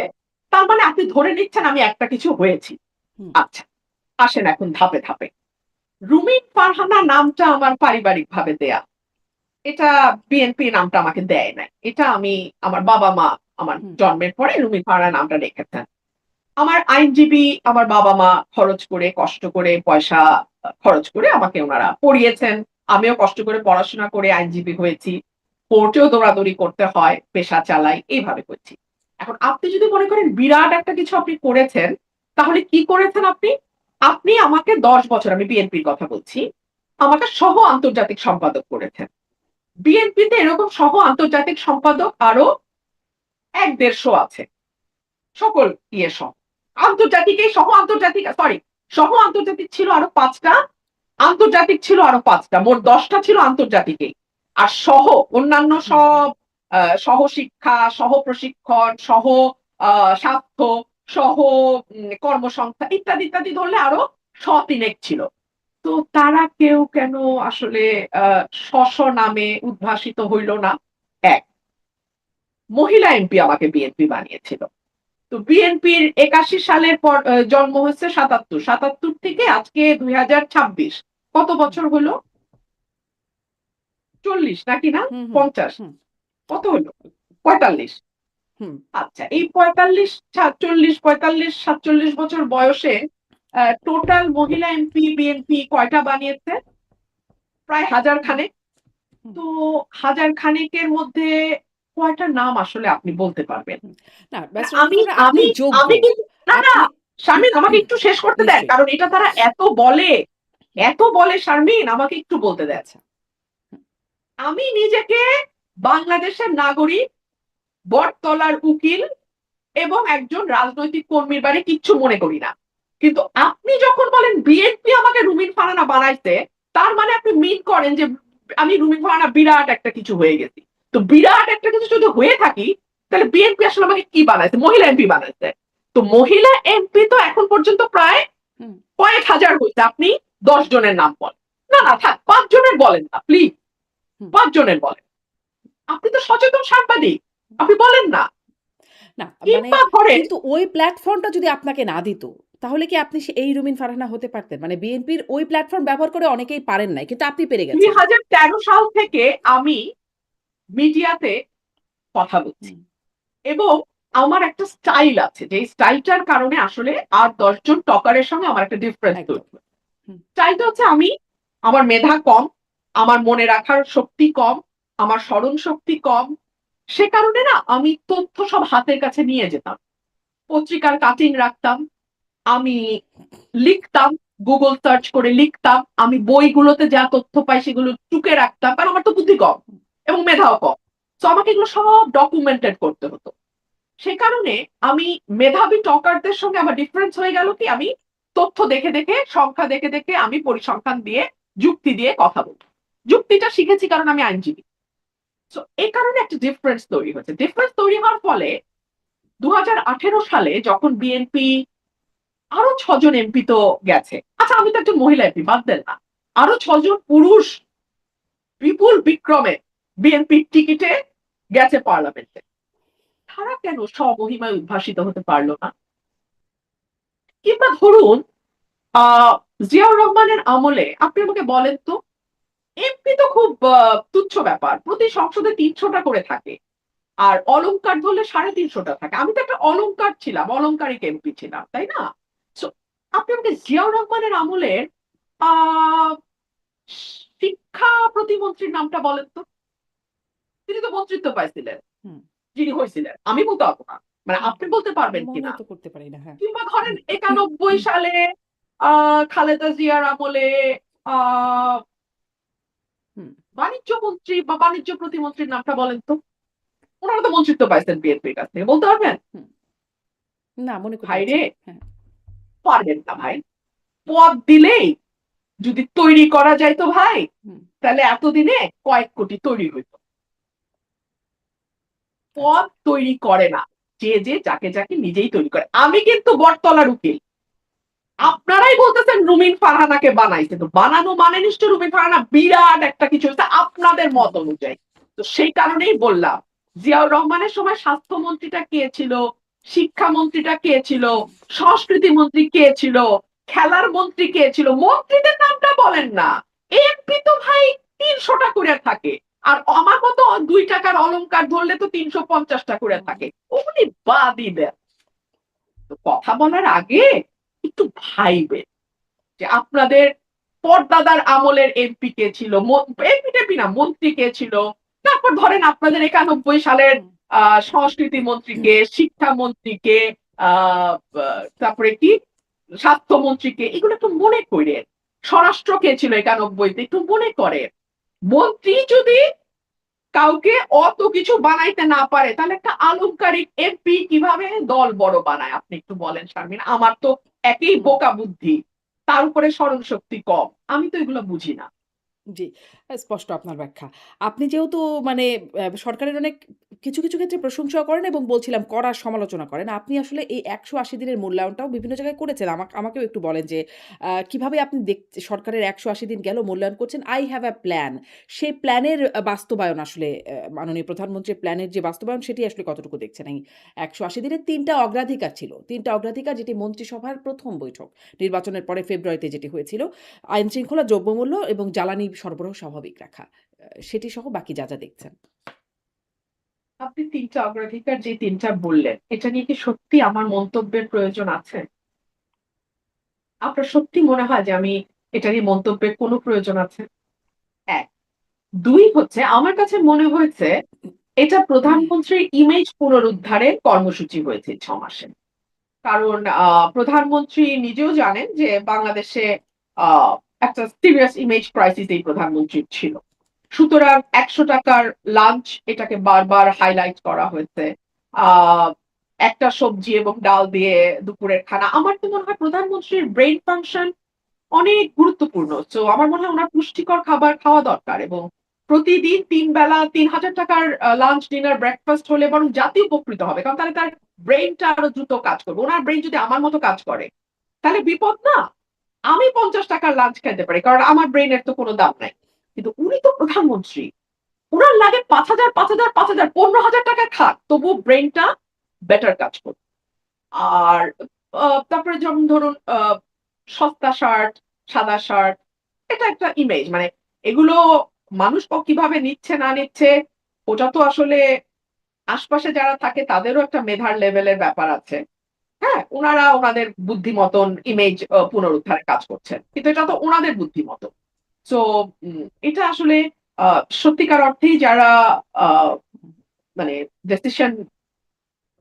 Speaker 2: তার মানে আপনি ধরে নিচ্ছেন আমি একটা কিছু হয়েছি।
Speaker 1: হুম,
Speaker 2: আচ্ছা, আসেন এখন ধাপে ধাপে। রুমিন ফারহানা নামটা আমার পারিবারিকভাবে দেয়া। এটা বিএনপি নামটা আমাকে দেয় নাই। এটা আমি আমার বাবা-মা আমার
Speaker 1: হুম,
Speaker 2: জন্মের পরে রুমিন ফারহানা নামটা রেখেছেন। আমার আইনজীবী আমার বাবা-মা খরচ করে, কষ্ট করে, পয়সা খরচ করে আমাকে উনারা পড়িয়েছেন। আমিও কষ্ট করে পড়াশোনা করে আইনজীবী হয়েছি। কোর্টেও দৌড়াদৌড়ি করতে হয়, পেশা চালাই, এইভাবে করছি। এখন আপনি যদি মনে করেন বিরাট একটা কিছু আপনি করেছেন, তাহলে কি করেছেন আপনি? আপনি আমাকে ১০ বছর, আমি বিএনপির কথা বলছি, আমাকে সহ আন্তর্জাতিক সম্পাদক করেছেন। বিএনপিতে এরকম সহ আন্তর্জাতিক সম্পাদক আরো ১-১৫০ আছে। সকল সহ। আন্তর্জাতিক সহ আন্তর্জাতিক সরি, সহ আন্তর্জাতিক ছিল আরো ৫ টা, আন্তর্জাতিক ছিল আরো ৫ টা। মোট ১০ টা ছিল আন্তর্জাতিকেই। আর সহ অন্যান্য
Speaker 1: হুম,
Speaker 2: সব সহশিক্ষা, সহ প্রশিক্ষণ, সহ স্বাস্থ্য, সহ কর্মসংস্থান ইত্যাদি, ইত্যাদি ধরলে আরো ৩ ছিল। তো তারা কেউ কেন আসলে আ নামে উদ্ভাসিত হইল না? ১, মহিলা এমপি আমাকে বিএনপি বানিয়েছিল। তো বিএনপির ৮১ সালের পর জন্ম হচ্ছে ৭৭। ৭৭ থেকে আজকে ২০২৬ কত
Speaker 1: হুম,
Speaker 2: বছর হলো? ৪০ নাকি না?
Speaker 1: হুম, হুম,
Speaker 2: ৫০
Speaker 1: হুম,
Speaker 2: কত হলো? ৪৫।
Speaker 1: হুম,
Speaker 2: আচ্ছা, এই ৪৫, ৪৭, ৪৫, ৪৭ বছর বয়সে টোটাল মহিলা এমপি বিএনপি কয়টা বানিয়েছে? প্রায় ১০০০
Speaker 1: হুম,
Speaker 2: খানেক।
Speaker 1: হুম,
Speaker 2: তো ১০০০ খানেকের মধ্যে কয়টা নাম আসলে আপনি বলতে পারবেন?
Speaker 1: হুম। না,
Speaker 2: মানে
Speaker 1: ব্যারিস্টার
Speaker 2: আমি
Speaker 1: মুজিবুর আপনি
Speaker 2: আমি
Speaker 1: যোগ্য।
Speaker 2: আমি কিন্তু না, না,
Speaker 1: আপনি
Speaker 2: শারমিন আমাকে একটু শেষ করতে দেন।
Speaker 1: নিশ্চয়ই।
Speaker 2: কারণ এটা তারা
Speaker 1: হুম,
Speaker 2: এত বলে শারমিন আমাকে একটু বলতে দেন।
Speaker 1: আচ্ছা। হুম,
Speaker 2: আমি নিজেকে বাংলাদেশের নাগরিক, বটতলার উকিল এবং একজন রাজনৈতিক কর্মীর বাইরে কিচ্ছু মনে করি না। কিন্তু আপনি যখন বলেন বিএনপি আমাকে রুমিন ফারহানা বানাইছে, তার মানে আপনি মিন করেন যে আমি রুমিন ফারহানা বিরাট একটা কিছু হয়ে গেছি। তো বিরাট একটা কিছু যদি হয়ে থাকি, তাহলে বিএনপি আসলে আমাকে কি বানাইছে? মহিলা এমপি বানাইছে। তো মহিলা এমপি তো এখন পর্যন্ত প্রায়
Speaker 1: হুম,
Speaker 2: কয়েক হাজার হইছে। আপনি ১০ জনের নাম বলেন। না, না থাক ৫ জনের বলেন না প্লিজ।
Speaker 1: হুম।
Speaker 2: ৫ জনের বলেন। আপনি তো সচেতন সাংবাদিক। আপনি বলেন না।
Speaker 1: না, মানে
Speaker 2: কিংবা ধরেন
Speaker 1: কিন্তু ওই প্ল্যাটফর্মটা যদি আপনাকে না দিত, তাহলে কি আপনি এই রুমিন ফারহানা হতে পারতেন? মানে বিএনপির ওই প্ল্যাটফর্ম ব্যবহার করে অনেকেই পারেন নাই। কিন্তু আপনি পেরে গেছেন।
Speaker 2: ২০১৩ সাল থেকে আমি মিডিয়াতে কথা বলছি
Speaker 1: হুম,
Speaker 2: এবং আমার একটা স্টাইল আছে যে স্টাইলটার কারণে আসলে আর ১০ জন টকারের সঙ্গে আমার একটা ডিফারেন্স
Speaker 1: একদম।
Speaker 2: তৈরি হয়।
Speaker 1: হুম,
Speaker 2: স্টাইলটা হচ্ছে আমি আমার মেধা কম, আমার মনে রাখার শক্তি কম, আমার স্মরণ শক্তি কম। সে কারণে না আমি তথ্য সব হাতের কাছে নিয়ে যেতাম। পত্রিকার কাটিং রাখতাম। আমি লিখতাম, Google সার্চ করে লিখতাম। আমি বইগুলোতে যা তথ্য পাই সেগুলো টুকে রাখতাম। কারণ আমার তো বুদ্ধি কম
Speaker 1: হুম,
Speaker 2: এবং মেধাও কম। সো আমাকে এগুলো সব ডকুমেন্টেড করতে হতো। সে কারণে আমি মেধাবী টকারদের সঙ্গে আমার ডিফারেন্স হয়ে গেল কি আমি তথ্য দেখে, দেখে সংখ্যা দেখে, দেখে আমি পরিসংখ্যান দিয়ে যুক্তি দিয়ে কথা বলি। যুক্তিটা শিখেছি কারণ আমি আইনজীবী। সো এই কারণে একটা ডিফারেন্স তৈরি হয়েছে। ডিফারেন্স তৈরি হওয়ার ফলে ২০১৮ সালে যখন বিএনপি আরো ৬ জন এমপি তো গেছে। আচ্ছা আমি তো একজন মহিলা এমপি বাদ দেন না। আরো ৬ জন পুরুষ বিপুল বিক্রমে বিএনপির টিকিটে গেছে পার্লামেন্টে। তারা কেন স্বমহিমায় উদ্ভাসিত হতে পারল না? কিংবা ধরুন আ জিয়াউর রহমানের আমলে আপনি আমাকে বলেন তো এমপি তো খুব তুচ্ছ ব্যাপার। প্রতি সংসদে ৩০০ টা করে থাকে। আর অলংকার ধরলে ৩৫০ টা থাকে। আমি তো একটা অলংকার ছিলাম, অলংকারিক এমপি ছিলাম, তাই না? সো আপনি আমাকে জিয়াউর রহমানের আমলের আ শিক্ষা প্রতিমন্ত্রীর নামটা বলেন তো? তিনি তো মন্ত্রিত্ব পাইছিলেন।
Speaker 1: হুম,
Speaker 2: যিনি হইছিলেন। আমি বলতে পারব না। মানে
Speaker 1: হুম।
Speaker 2: আপনি বলতে পারবেন
Speaker 1: মনে
Speaker 2: কিনা?
Speaker 1: তো করতে পারি না। হ্যাঁ।
Speaker 2: কিংবা ধরেন ৯১ সালে আ খালেদা জিয়ার আমলে আ
Speaker 1: হুম,
Speaker 2: বাণিজ্য মন্ত্রী বা বাণিজ্য প্রতিমন্ত্রীর নামটা বলেন তো? উনারা তো মন্ত্রিত্ব পাইছেন বিএনপির কাছ থেকে। বলতে পারবেন?
Speaker 1: হুম। না, মনে করতে পারছি
Speaker 2: ভাইরে
Speaker 1: না। হ্যাঁ।
Speaker 2: পারবেন না ভাই। পদ দিলেই যদি তৈরি করা যাইত ভাই,
Speaker 1: হুম,
Speaker 2: তাহলে এতদিনে কয়েক কোটি তৈরি হইত।
Speaker 1: আচ্ছা।
Speaker 2: পদ তৈরি করে না। যে যাকে নিজেই তৈরি করে। আমি কিন্তু বটতলার উকিল।
Speaker 1: হুম,
Speaker 2: আপনারাই বলতেছেন রুমিন ফারহানাকে বানাইছে, তো বানানো মানে নিশ্চয় রুমিন ফারহানা বিরাট একটা কিছু হচ্ছে আপনাদের মত অনুযায়ী। তো সেই কারণেই বললাম জিয়াউর রহমানের সময় স্বাস্থ্যমন্ত্রীটা কে ছিল, শিক্ষামন্ত্রীটা কে ছিল, সংস্কৃতি মন্ত্রী কে ছিল, খেলার মন্ত্রী কে ছিল, মন্ত্রীদের নামটা বলেন না। এমপি তো ভাই ৩০০টা করে থাকে, আর আমার মতো 2 টাকার অলংকার ধরলে তো ৩৫০টা করে থাকে, ওগুলি বাদই দেন। তো কথা বলার আগে একটু ভাইবেন যে আপনাদের পরদাদার আমলের এমপি কে ছিল, এমপি টেপি না, মন্ত্রী কে ছিল, তারপর ধরেন আপনাদের ৯১ সালের সংস্কৃতি মন্ত্রীকে, শিক্ষামন্ত্রীকে, তারপরে কি স্বাস্থ্যমন্ত্রীকে, এগুলো একটু মনে করেন। স্বরাষ্ট্র কে ছিল ৯১-তে, একটু মনে করেন। মন্ত্রী যদি কাউকে অত কিছু বানাইতে না পারে, তাহলে একটা আলংকারিক এমপি কিভাবে দল বড় বানায় আপনি একটু বলেন শারমিন। আমার তো একই বোকা বুদ্ধি, তার উপরে স্মরণ শক্তি কম, আমি তো এগুলো বুঝি না।
Speaker 1: জি, স্পষ্ট আপনার ব্যাখ্যা। আপনি যেহেতু মানে সরকারের অনেক কিছু, কিছু ক্ষেত্রে প্রশংসাও করেন এবং বলছিলাম কড়া সমালোচনা করেন। আপনি আসলে এই ১৮০ দিনের মূল্যায়নটাও বিভিন্ন জায়গায় করেছেন। আমাকেও একটু বলেন যে কিভাবে আপনি সরকারের ১৮০ দিন গেল মূল্যায়ন করছেন? I have a plan সেই প্ল্যানের বাস্তবায়ন আসলে মাননীয় প্রধানমন্ত্রীর প্ল্যানের যে বাস্তবায়ন সেটি আসলে কতটুকু দেখছেন? এই ১৮০ দিনে ৩ টা অগ্রাধিকার ছিল। ৩ টা অগ্রাধিকার যেটি মন্ত্রিসভার ১ম বৈঠক। নির্বাচনের পরে ফেব্রুয়ারিতে যেটি হয়েছিল। আইনশৃঙ্খলা, দ্রব্যমূল্য এবং জ্বালানি সরবরাহ স্বাভাবিক রাখা। সেটি সহ বাকি যা, যা দেখছেন।
Speaker 2: আপনি ৩টা অগ্রাধিকার যে ৩টা বললেন, এটা নিয়ে কি সত্যি আমার মন্তব্যের প্রয়োজন আছে? আপনার সত্যি মনে হয় যে আমি এটা নিয়ে মন্তব্যের কোনো প্রয়োজন আছে? ১। ২ হচ্ছে আমার কাছে মনে হয়েছে এটা প্রধানমন্ত্রীর ইমেজ পুনরুদ্ধারের কর্মসূচি হয়েছে ৬ মাসে। কারণ প্রধানমন্ত্রী নিজেও জানেন যে বাংলাদেশে আ একটা সিরিয়াস ইমেজ ক্রাইসিস এই প্রধানমন্ত্রীর ছিল। সুতরাং ৳১০০ লাঞ্চ এটাকে বারবার হাইলাইট করা হয়েছে। আ একটা সবজি এবং ডাল দিয়ে দুপুরের খানা। আমার তো মনে হয় প্রধানমন্ত্রীর ব্রেইন ফাংশন অনেক গুরুত্বপূর্ণ। সো আমার মনে হয় উনার পুষ্টিকর খাবার খাওয়া দরকার, এবং প্রতিদিন ৩ বেলা ৳৩,০০০ লাঞ্চ, ডিনার, ব্রেকফাস্ট হলে বরং জাতি উপকৃত হবে। কারণ তাহলে তার ব্রেইনটা আরো দ্রুত কাজ করবে। উনার ব্রেইন যদি আমার মতো কাজ করে, তাহলে বিপদ না? আমি ৳৫০ লাঞ্চ খাইতে পারি। কারণ আমার ব্রেইনের তো কোনো দাম নাই। কিন্তু উনি তো প্রধানমন্ত্রী। উনার লাগে ৫,০০০, ৫,০০০, ৫,০০০, ৳১৫,০০০ খাক, তবুও ব্রেইনটা বেটার কাজ করবে। আর তারপরে যেমন ধরুন সস্তা শার্ট, সাদা শার্ট, এটা একটা ইমেজ। মানে এগুলো মানুষ কিভাবে নিচ্ছে না নিচ্ছে, ওটা তো আসলে আশপাশে যারা থাকে তাদেরও একটা মেধার লেভেলের ব্যাপার আছে। হ্যাঁ? উনারা উনাদের বুদ্ধি মতন ইমেজ পুনরুদ্ধারে কাজ করছেন। কিন্তু এটা তো উনাদের বুদ্ধি মত। সো এটা আসলে আ সত্যিকার অর্থেই যারা আ মানে ডিসিশন,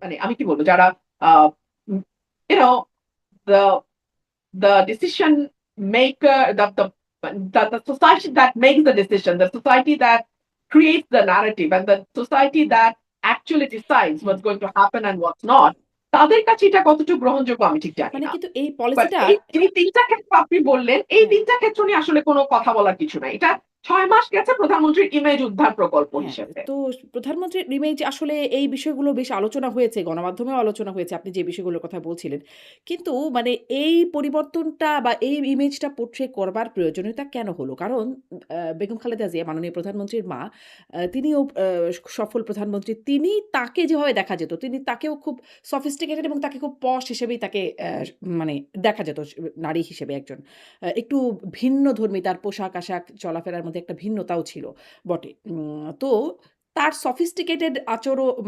Speaker 2: মানে আমি কি বলব, যারা uh um you know the the decision maker, the society that makes the decision, the society that creates the narrative, and the society that actually decides
Speaker 1: hmm.
Speaker 2: what's going to happen and what's not, তাদের কাছে এটা কতটুকু গ্রহণযোগ্য আমি ঠিক জানি
Speaker 1: মানে
Speaker 2: না।
Speaker 1: কিন্তু এই
Speaker 2: বাট
Speaker 1: পলিসিটা
Speaker 2: এই যে ৩ টা ক্ষেত্র আপনি বললেন, এই
Speaker 1: হ্যাঁ।
Speaker 2: ৩ টা ক্ষেত্র নিয়ে আসলে কোনো কথা বলার কিছু নাই। এটা ৬ মাস গেছে প্রধানমন্ত্রীর ইমেজ উদ্ধার প্রকল্প
Speaker 1: হ্যাঁ,
Speaker 2: হিসেবে।
Speaker 1: তো প্রধানমন্ত্রীর ইমেজ আসলে এই বিষয়গুলো বেশ আলোচনা হয়েছে, গণমাধ্যমেও আলোচনা হয়েছে আপনি যে বিষয়গুলোর কথা বলছিলেন। কিন্তু মানে এই পরিবর্তনটা বা এই ইমেজটা পোর্ট্রে করবার প্রয়োজনীয়তা কেন হলো? কারণ বেগম খালেদা জিয়া মাননীয় প্রধানমন্ত্রীর মা, তিনিও সফল প্রধানমন্ত্রী। তাকে যেভাবে দেখা যেত, তাকেও খুব সফিস্টিকেটেড এবং তাকে খুব পশ হিসেবেই তাকে মানে দেখা যেত নারী হিসেবে একজন। একটু ভিন্নধর্মী তার পোশাক-আশাক, চলাফেরার মধ্যে একটা ভিন্নতাও ছিল বটে। তো তার sophisticated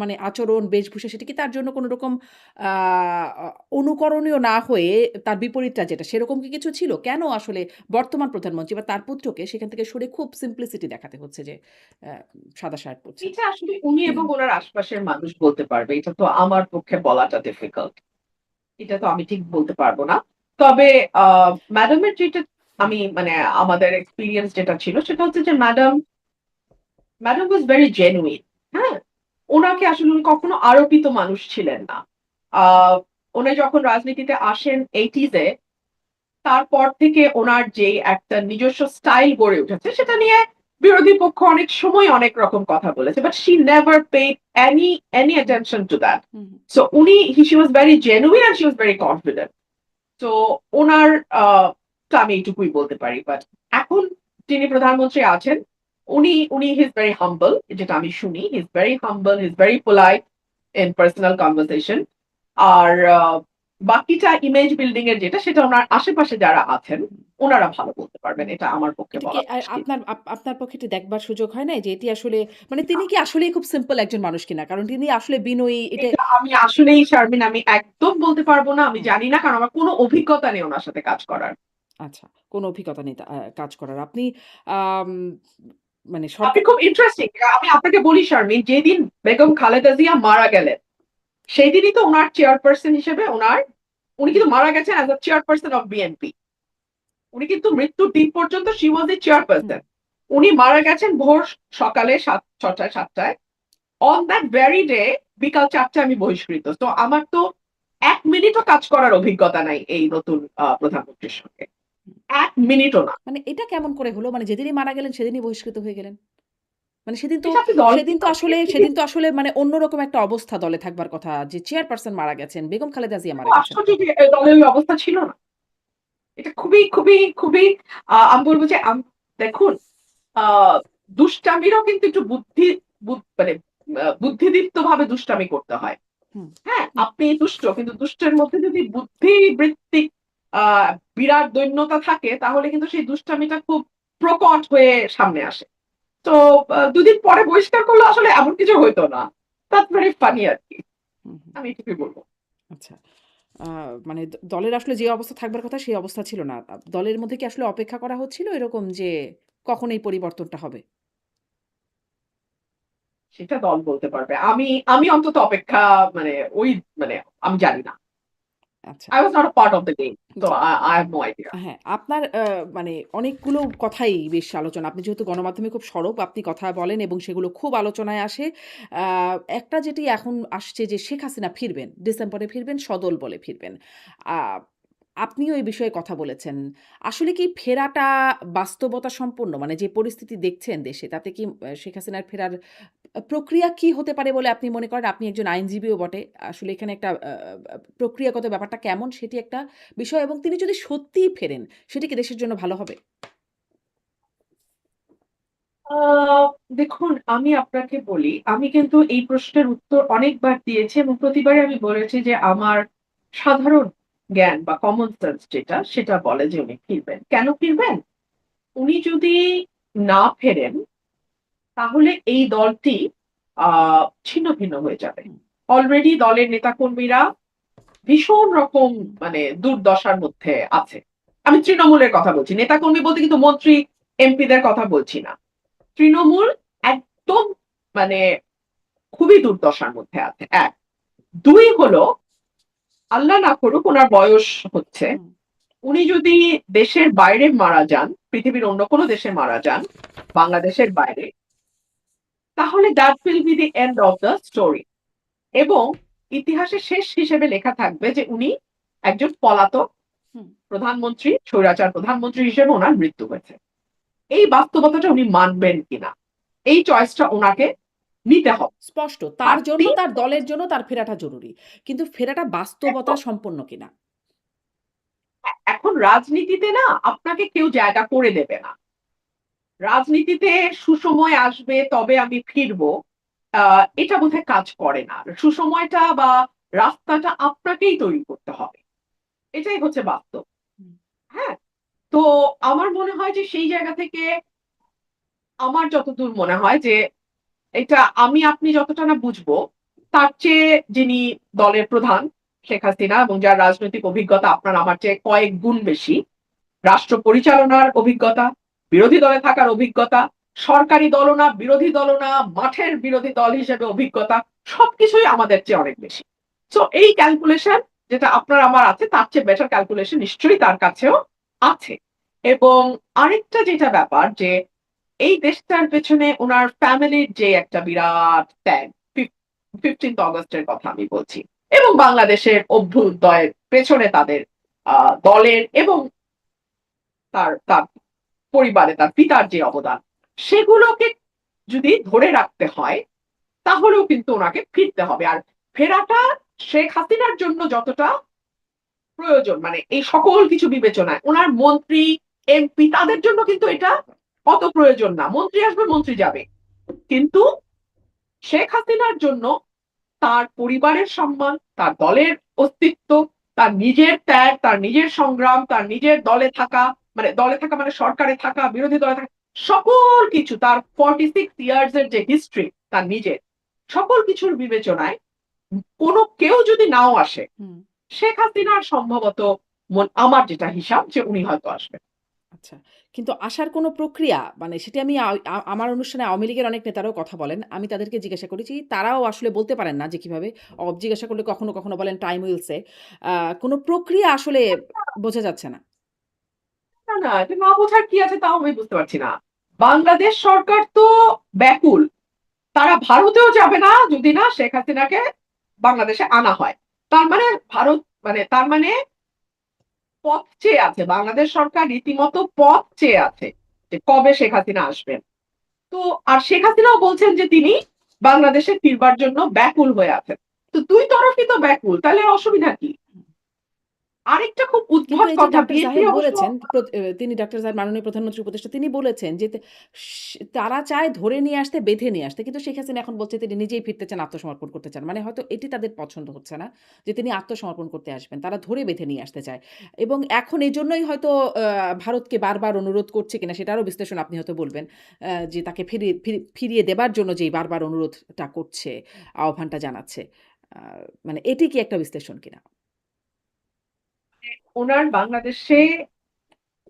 Speaker 1: মানে আচরণ, বেশভূষা সেটা কি তার জন্য কোনো রকম আ অ অনুকরণীয় না হয়ে তার বিপরীতটা যেটা সেরকম কি কিছু ছিল? কেন আসলে বর্তমান প্রধানমন্ত্রী বা তার পুত্রকে সেখান থেকে সরে খুব simplicity দেখাতে হচ্ছে যে সাদা শার্ট পরছেন?
Speaker 2: এটা আসলে উনি এবং উনার আশপাশের মানুষ বলতে পারবে। এটা তো আমার পক্ষে বলাটা ডিফিকাল্ট। এটা তো আমি ঠিক বলতে পারব না। তবে আ ম্যাডামের যেটা আমি মানে আমাদের এক্সপেরিয়েন্স যেটা ছিল সেটা হচ্ছে যে ম্যাডাম ওয়াজ ভেরি জেনুইন। হ্যাঁ? উনাকে আসলে উনি কখনো আরোপিত মানুষ ছিলেন না। আ উনি যখন রাজনীতিতে আসেন 80s এ, তারপর থেকে উনার যে একটা নিজস্ব স্টাইল গড়ে উঠেছে সেটা নিয়ে বিরোধী পক্ষ অনেক সময় অনেক রকম কথা বলেছে। But she never paid any attention to that.
Speaker 1: Hmm, hmm.
Speaker 2: So she was very genuine and she was very confident. তো উনার আমি এইটুকুই বলতে পারি। বাট এখন যিনি প্রধানমন্ত্রী আছেন, উনি হি ইজ ভেরি হাম্বল, যেটা আমি শুনি। He is very humble, he is very polite in personal conversation. আর বাকিটা ইমেজ বিল্ডিং এর যেটা, সেটা ওনার আশেপাশে যারা আছেন ওনারা ভালো বলতে পারবেন। এটা আমার পক্ষে
Speaker 1: এটা কি
Speaker 2: বলা মুশকিল।
Speaker 1: আপনার পক্ষে এটি দেখবার সুযোগ হয় নাই যে এটি আসলে মানে তিনি কি আসলেই খুব সিম্পল একজন মানুষ কিনা? কারণ তিনি আসলে বিনয়ী এটা
Speaker 2: এটা আমি আসলেই শারমিন, আমি একদম বলতে পারবো না। আমি
Speaker 1: হুম,
Speaker 2: জানি না, কারণ আমার কোনো অভিজ্ঞতা নেই ওনার সাথে কাজ করার।
Speaker 1: আচ্ছা। কোনো অভিজ্ঞতা নেই কাজ করার। আপনি আম মানে
Speaker 2: আপনি
Speaker 1: সরকার
Speaker 2: খুব ইন্টারেস্টিং। আমি আপনাকে বলি শারমিন, যেদিন বেগম খালেদা জিয়া মারা গেলেন, সেই দিনই তো ওনার চেয়ারপারসন হিসেবে উনি কিন্তু মারা গেছেন as a chairperson of BNP. উনি কিন্তু মৃত্যুর দিন পর্যন্ত she was A
Speaker 1: hmm,
Speaker 2: chairperson. উনি মারা গেছেন ভোর সকালে 6টায় 7টায়। অন দ্যাট ভেরি ডে বিকাল 4টায় আমি বহিষ্কৃত। তো আমার তো ১ মিনিটও কাজ করার অভিজ্ঞতা নাই এই নতুন প্রধানমন্ত্রীর সঙ্গে।
Speaker 1: হুম।
Speaker 2: ১ মিনিটও না।
Speaker 1: মানে এটা কেমন করে হলো? মানে যেদিনই মারা গেলেন সেদিনই বহিষ্কৃত হয়ে গেলেন? মানে
Speaker 2: এটা আপনি দলকে
Speaker 1: সেদিন তো আসলে মানে অন্যরকম একটা অবস্থা দলে থাকবার কথা। যে চেয়ারপারসন মারা গেছেন, বেগম খালেদা জিয়া মারা গেছেন।
Speaker 2: আশ্চর্য যে দলের ওই অবস্থা ছিল না। এটা খুবই আমি বলব যে দেখুন, আ দুষ্টামিরও কিন্তু একটু মানে বুদ্ধিদীপ্ত ভাবে দুষ্টামি করতে হয়।
Speaker 1: হুম,
Speaker 2: হ্যাঁ?
Speaker 1: হুম,
Speaker 2: আপনি দুষ্ট, কিন্তু দুষ্টের মধ্যে যদি বুদ্ধিবৃত্তিক আ বিরাট দৈন্যতা থাকে, তাহলে কিন্তু সেই দুষ্টামিটা খুব প্রকট হয়ে সামনে আসে। তো ২ দিন পরে বহিষ্কার করলে আসলে এমন কিছু হইতো না। দ্যাটস ভেরি ফানি আরকি।
Speaker 1: হুম, হুম।
Speaker 2: আমি এটুকুই বলব।
Speaker 1: আচ্ছা। আ মানে দলের আসলে যে অবস্থা থাকবার কথা সেই অবস্থা ছিল না। দলের মধ্যে কি আসলে অপেক্ষা করা হচ্ছিল এরকম যে কখন এই পরিবর্তনটা হবে?
Speaker 2: সেটা দল বলতে পারবে। আমি অন্তত অপেক্ষা, মানে ওই মানে আমি জানি না।
Speaker 1: আচ্ছা।
Speaker 2: I was not a part of the game. So
Speaker 1: G.
Speaker 2: I have no idea.
Speaker 1: হ্যাঁ, আপনার মানে অনেকগুলো কথাই বেশ আলোচনা। আপনি যেহেতু গণমাধ্যমে খুব সরব, আপনি কথা বলেন এবং সেগুলো খুব আলোচনায় আসে। আ একটা যেটি এখন আসছে যে শেখ হাসিনা ফিরবেন। ডিসেম্বরে ফিরবেন, সদল বলে ফিরবেন। আ আপনিও এই বিষয়ে কথা বলেছেন। আসলে কি ফেরাটা বাস্তবতা সম্পন্ন? মানে যে পরিস্থিতি দেখছেন দেশে, তাতে কি শেখ হাসিনার ফেরার প্রক্রিয়া কি হতে পারে বলে আপনি মনে করেন? আপনি একজন আইনজীবীও বটে। আসলে এখানে একটা প্রক্রিয়াগত ব্যাপারটা কেমন সেটি একটা বিষয় এবং তিনি যদি সত্যিই ফেরেন, সেটি কি দেশের জন্য ভালো হবে?
Speaker 2: আ দেখুন, আমি আপনাকে বলি, আমি কিন্তু এই প্রশ্নের উত্তর অনেকবার দিয়েছি এবং প্রতিবারই আমি বলেছি যে আমার সাধারণ জ্ঞান বা কমন সেন্স যেটা, সেটা বলে যে উনি ফিরবেন। কেন ফিরবেন? উনি যদি না ফেরেন, তাহলে এই দলটি আ ছিন্ন-ভিন্ন হয়ে যাবে।
Speaker 1: হুম,
Speaker 2: অলরেডি দলের নেতাকর্মীরা ভীষণ রকম,
Speaker 1: হুম,
Speaker 2: মানে দুর্দশার মধ্যে আছে। আমি তৃণমূলের কথা বলছি। নেতাকর্মী বলতে কিন্তু মন্ত্রী, এমপিদের কথা বলছি না। তৃণমূল একদম, মানে খুবই দুর্দশার মধ্যে আছে ১। ২ হলো, আল্লাহ না করুক উনার বয়স হচ্ছে।
Speaker 1: হুম,
Speaker 2: উনি যদি দেশের বাইরে মারা যান, পৃথিবীর অন্য কোনো দেশে মারা যান, বাংলাদেশের বাইরে, তাহলে that will be the end of the story. এবং ইতিহাসে শেষ হিসেবে লেখা থাকবে যে উনি একজন পলাতক
Speaker 1: হুম।
Speaker 2: প্রধানমন্ত্রী, স্বৈরাচার প্রধানমন্ত্রী হিসেবে উনার মৃত্যু হয়েছে। এই বাস্তবতাটা উনি মানবেন কিনা? এই চয়েসটা উনাকে নিতে হবে।
Speaker 1: স্পষ্ট। তার
Speaker 2: আর
Speaker 1: জন্য,
Speaker 2: ৩
Speaker 1: তার দলের জন্য তার ফেরাটা জরুরি। কিন্তু ফেরাটা বাস্তবতা
Speaker 2: একদম।
Speaker 1: সম্পন্ন কিনা?
Speaker 2: এখন রাজনীতিতে না আপনাকে কেউ জায়গা করে দেবে না। রাজনীতিতে সুসময় আসবে তবে আমি ফিরবো। আ এটা বোধহয় কাজ করে না। সুসময়টা বা রাস্তাটা আপনাকেই তৈরি করতে হবে। এটাই হচ্ছে বাস্তব।
Speaker 1: হুম,
Speaker 2: হ্যাঁ? তো আমার মনে হয় যে সেই জায়গা থেকে আমার যতদূর মনে হয় যে এটা আমি আপনি যতটা না বুঝবো, তার চেয়ে যিনি দলের প্রধান শেখ হাসিনা, এবং যার রাজনৈতিক অভিজ্ঞতা আপনার আমার চেয়ে কয়েক গুণ বেশি, রাষ্ট্র পরিচালনার অভিজ্ঞতা, বিরোধী দলে থাকার অভিজ্ঞতা, সরকারি দলও না, বিরোধী দলও না, মাঠের বিরোধী দল হিসেবে অভিজ্ঞতা, সবকিছুই আমাদের চেয়ে অনেক বেশি। সো এই ক্যালকুলেশন যেটা আপনার আমার আছে, তার চেয়ে বেটার ক্যালকুলেশন নিশ্চয়ই তার কাছেও আছে। এবং আরেকটা যেটা ব্যাপার যে এই দেশটার পেছনে উনার ফ্যামিলির যে একটা বিরাট ত্যাগ, 15th অগাস্টের কথা আমি বলছি। এবং বাংলাদেশের অভ্যুদয়ের পেছনে তাদের দলের এবং তার পরিবারে তার পিতার যে অবদান, সেগুলোকে যদি ধরে রাখতে হয়, তাহলেও কিন্তু উনাকে ফিরতে হবে। আর ফেরাটা শেখ হাসিনার জন্য যতটা প্রয়োজন, মানে এই সকল কিছু বিবেচনায় ওনার মন্ত্রী এমপি তাদের জন্য কিন্তু এটা অত প্রয়োজন না, মন্ত্রী আসবে মন্ত্রী যাবে। কিন্তু শেখ হাসিনার জন্য তার পরিবারের সম্মান, তার দলের অস্তিত্ব, তার নিজের ত্যাগ, তার নিজের সংগ্রাম, তার নিজের দলে থাকা মানে সরকারে থাকা, বিরোধী দলে থাকা, সকল কিছু, তার 46 ইয়ার্স এর যে হিস্ট্রি তার নিজের, সকল কিছুর বিবেচনায় কোনো কেউ যদি নাও আসে,
Speaker 1: হুম।
Speaker 2: শেখ হাসিনার সম্ভবত আমার যেটা হিসাব যে উনি হয়তো আসবেন।
Speaker 1: আচ্ছা। কিন্তু আসার কোনো প্রক্রিয়া মানে সেটি আমি আমার অনুষ্ঠানে আওয়ামী লীগের অনেক নেতারাও কথা বলেন। আমি তাদেরকে জিজ্ঞাসা করেছি। তারাও আসলে বলতে পারেন না যে কিভাবে। জিজ্ঞাসা করলে কখনো, কখনো বলেন টাইম উইল সে। আ কোনো প্রক্রিয়া আসলে বোঝা যাচ্ছে না।
Speaker 2: না না, এটা না বোঝার কি আছে তাও আমি বুঝতে পারছি না। বাংলাদেশ সরকার তো ব্যাকুল, তারা ভারতেও যাবে না যদি না শেখ হাসিনাকে বাংলাদেশে আনা হয়। তার মানে ভারত, মানে তার মানে পথ চেয়ে আছে, বাংলাদেশ সরকার রীতিমতো পথ চেয়ে আছে যে কবে শেখ হাসিনা আসবেন। তো আর শেখ হাসিনাও বলছেন যে তিনি বাংলাদেশে ফিরবার জন্য ব্যাকুল হয়ে আছেন। তো দুই তরফই তো ব্যাকুল, তাহলে অসুবিধা কি? আরেকটা খুব
Speaker 1: কিন্তু
Speaker 2: উদ্ভট
Speaker 1: এই যে
Speaker 2: কথা,
Speaker 1: ডাক্তার
Speaker 2: বিএনপি
Speaker 1: জাহিদ
Speaker 2: অবশ্য
Speaker 1: বলেছেন, তিনি ডাক্তার জাহিদ মাননীয় প্রধানমন্ত্রী উপদেষ্টা তিনি বলেছেন যে তারা চায় ধরে নিয়ে আসতে, বেঁধে নিয়ে আসতে। কিন্তু শেখ হাসিনা এখন বলছে তিনি নিজেই ফিরতে চান, আত্মসমর্পণ করতে চান। মানে হয়তো এটি তাদের পছন্দ হচ্ছে না যে তিনি আত্মসমর্পণ করতে আসবেন। তারা ধরে বেঁধে নিয়ে আসতে চায়। এবং এখন এজন্যই হয়তো ভারতকে বারবার অনুরোধ করছে কিনা সেটারও বিশ্লেষণ আপনি হয়তো বলবেন। যে তাকে ফিরিয়ে দেবার জন্য যেই বারবার অনুরোধটা করছে, আহ্বানটা জানাচ্ছে। আ মানে এটি কি একটা বিশ্লেষণ কিনা?
Speaker 2: ওনার বাংলাদেশে,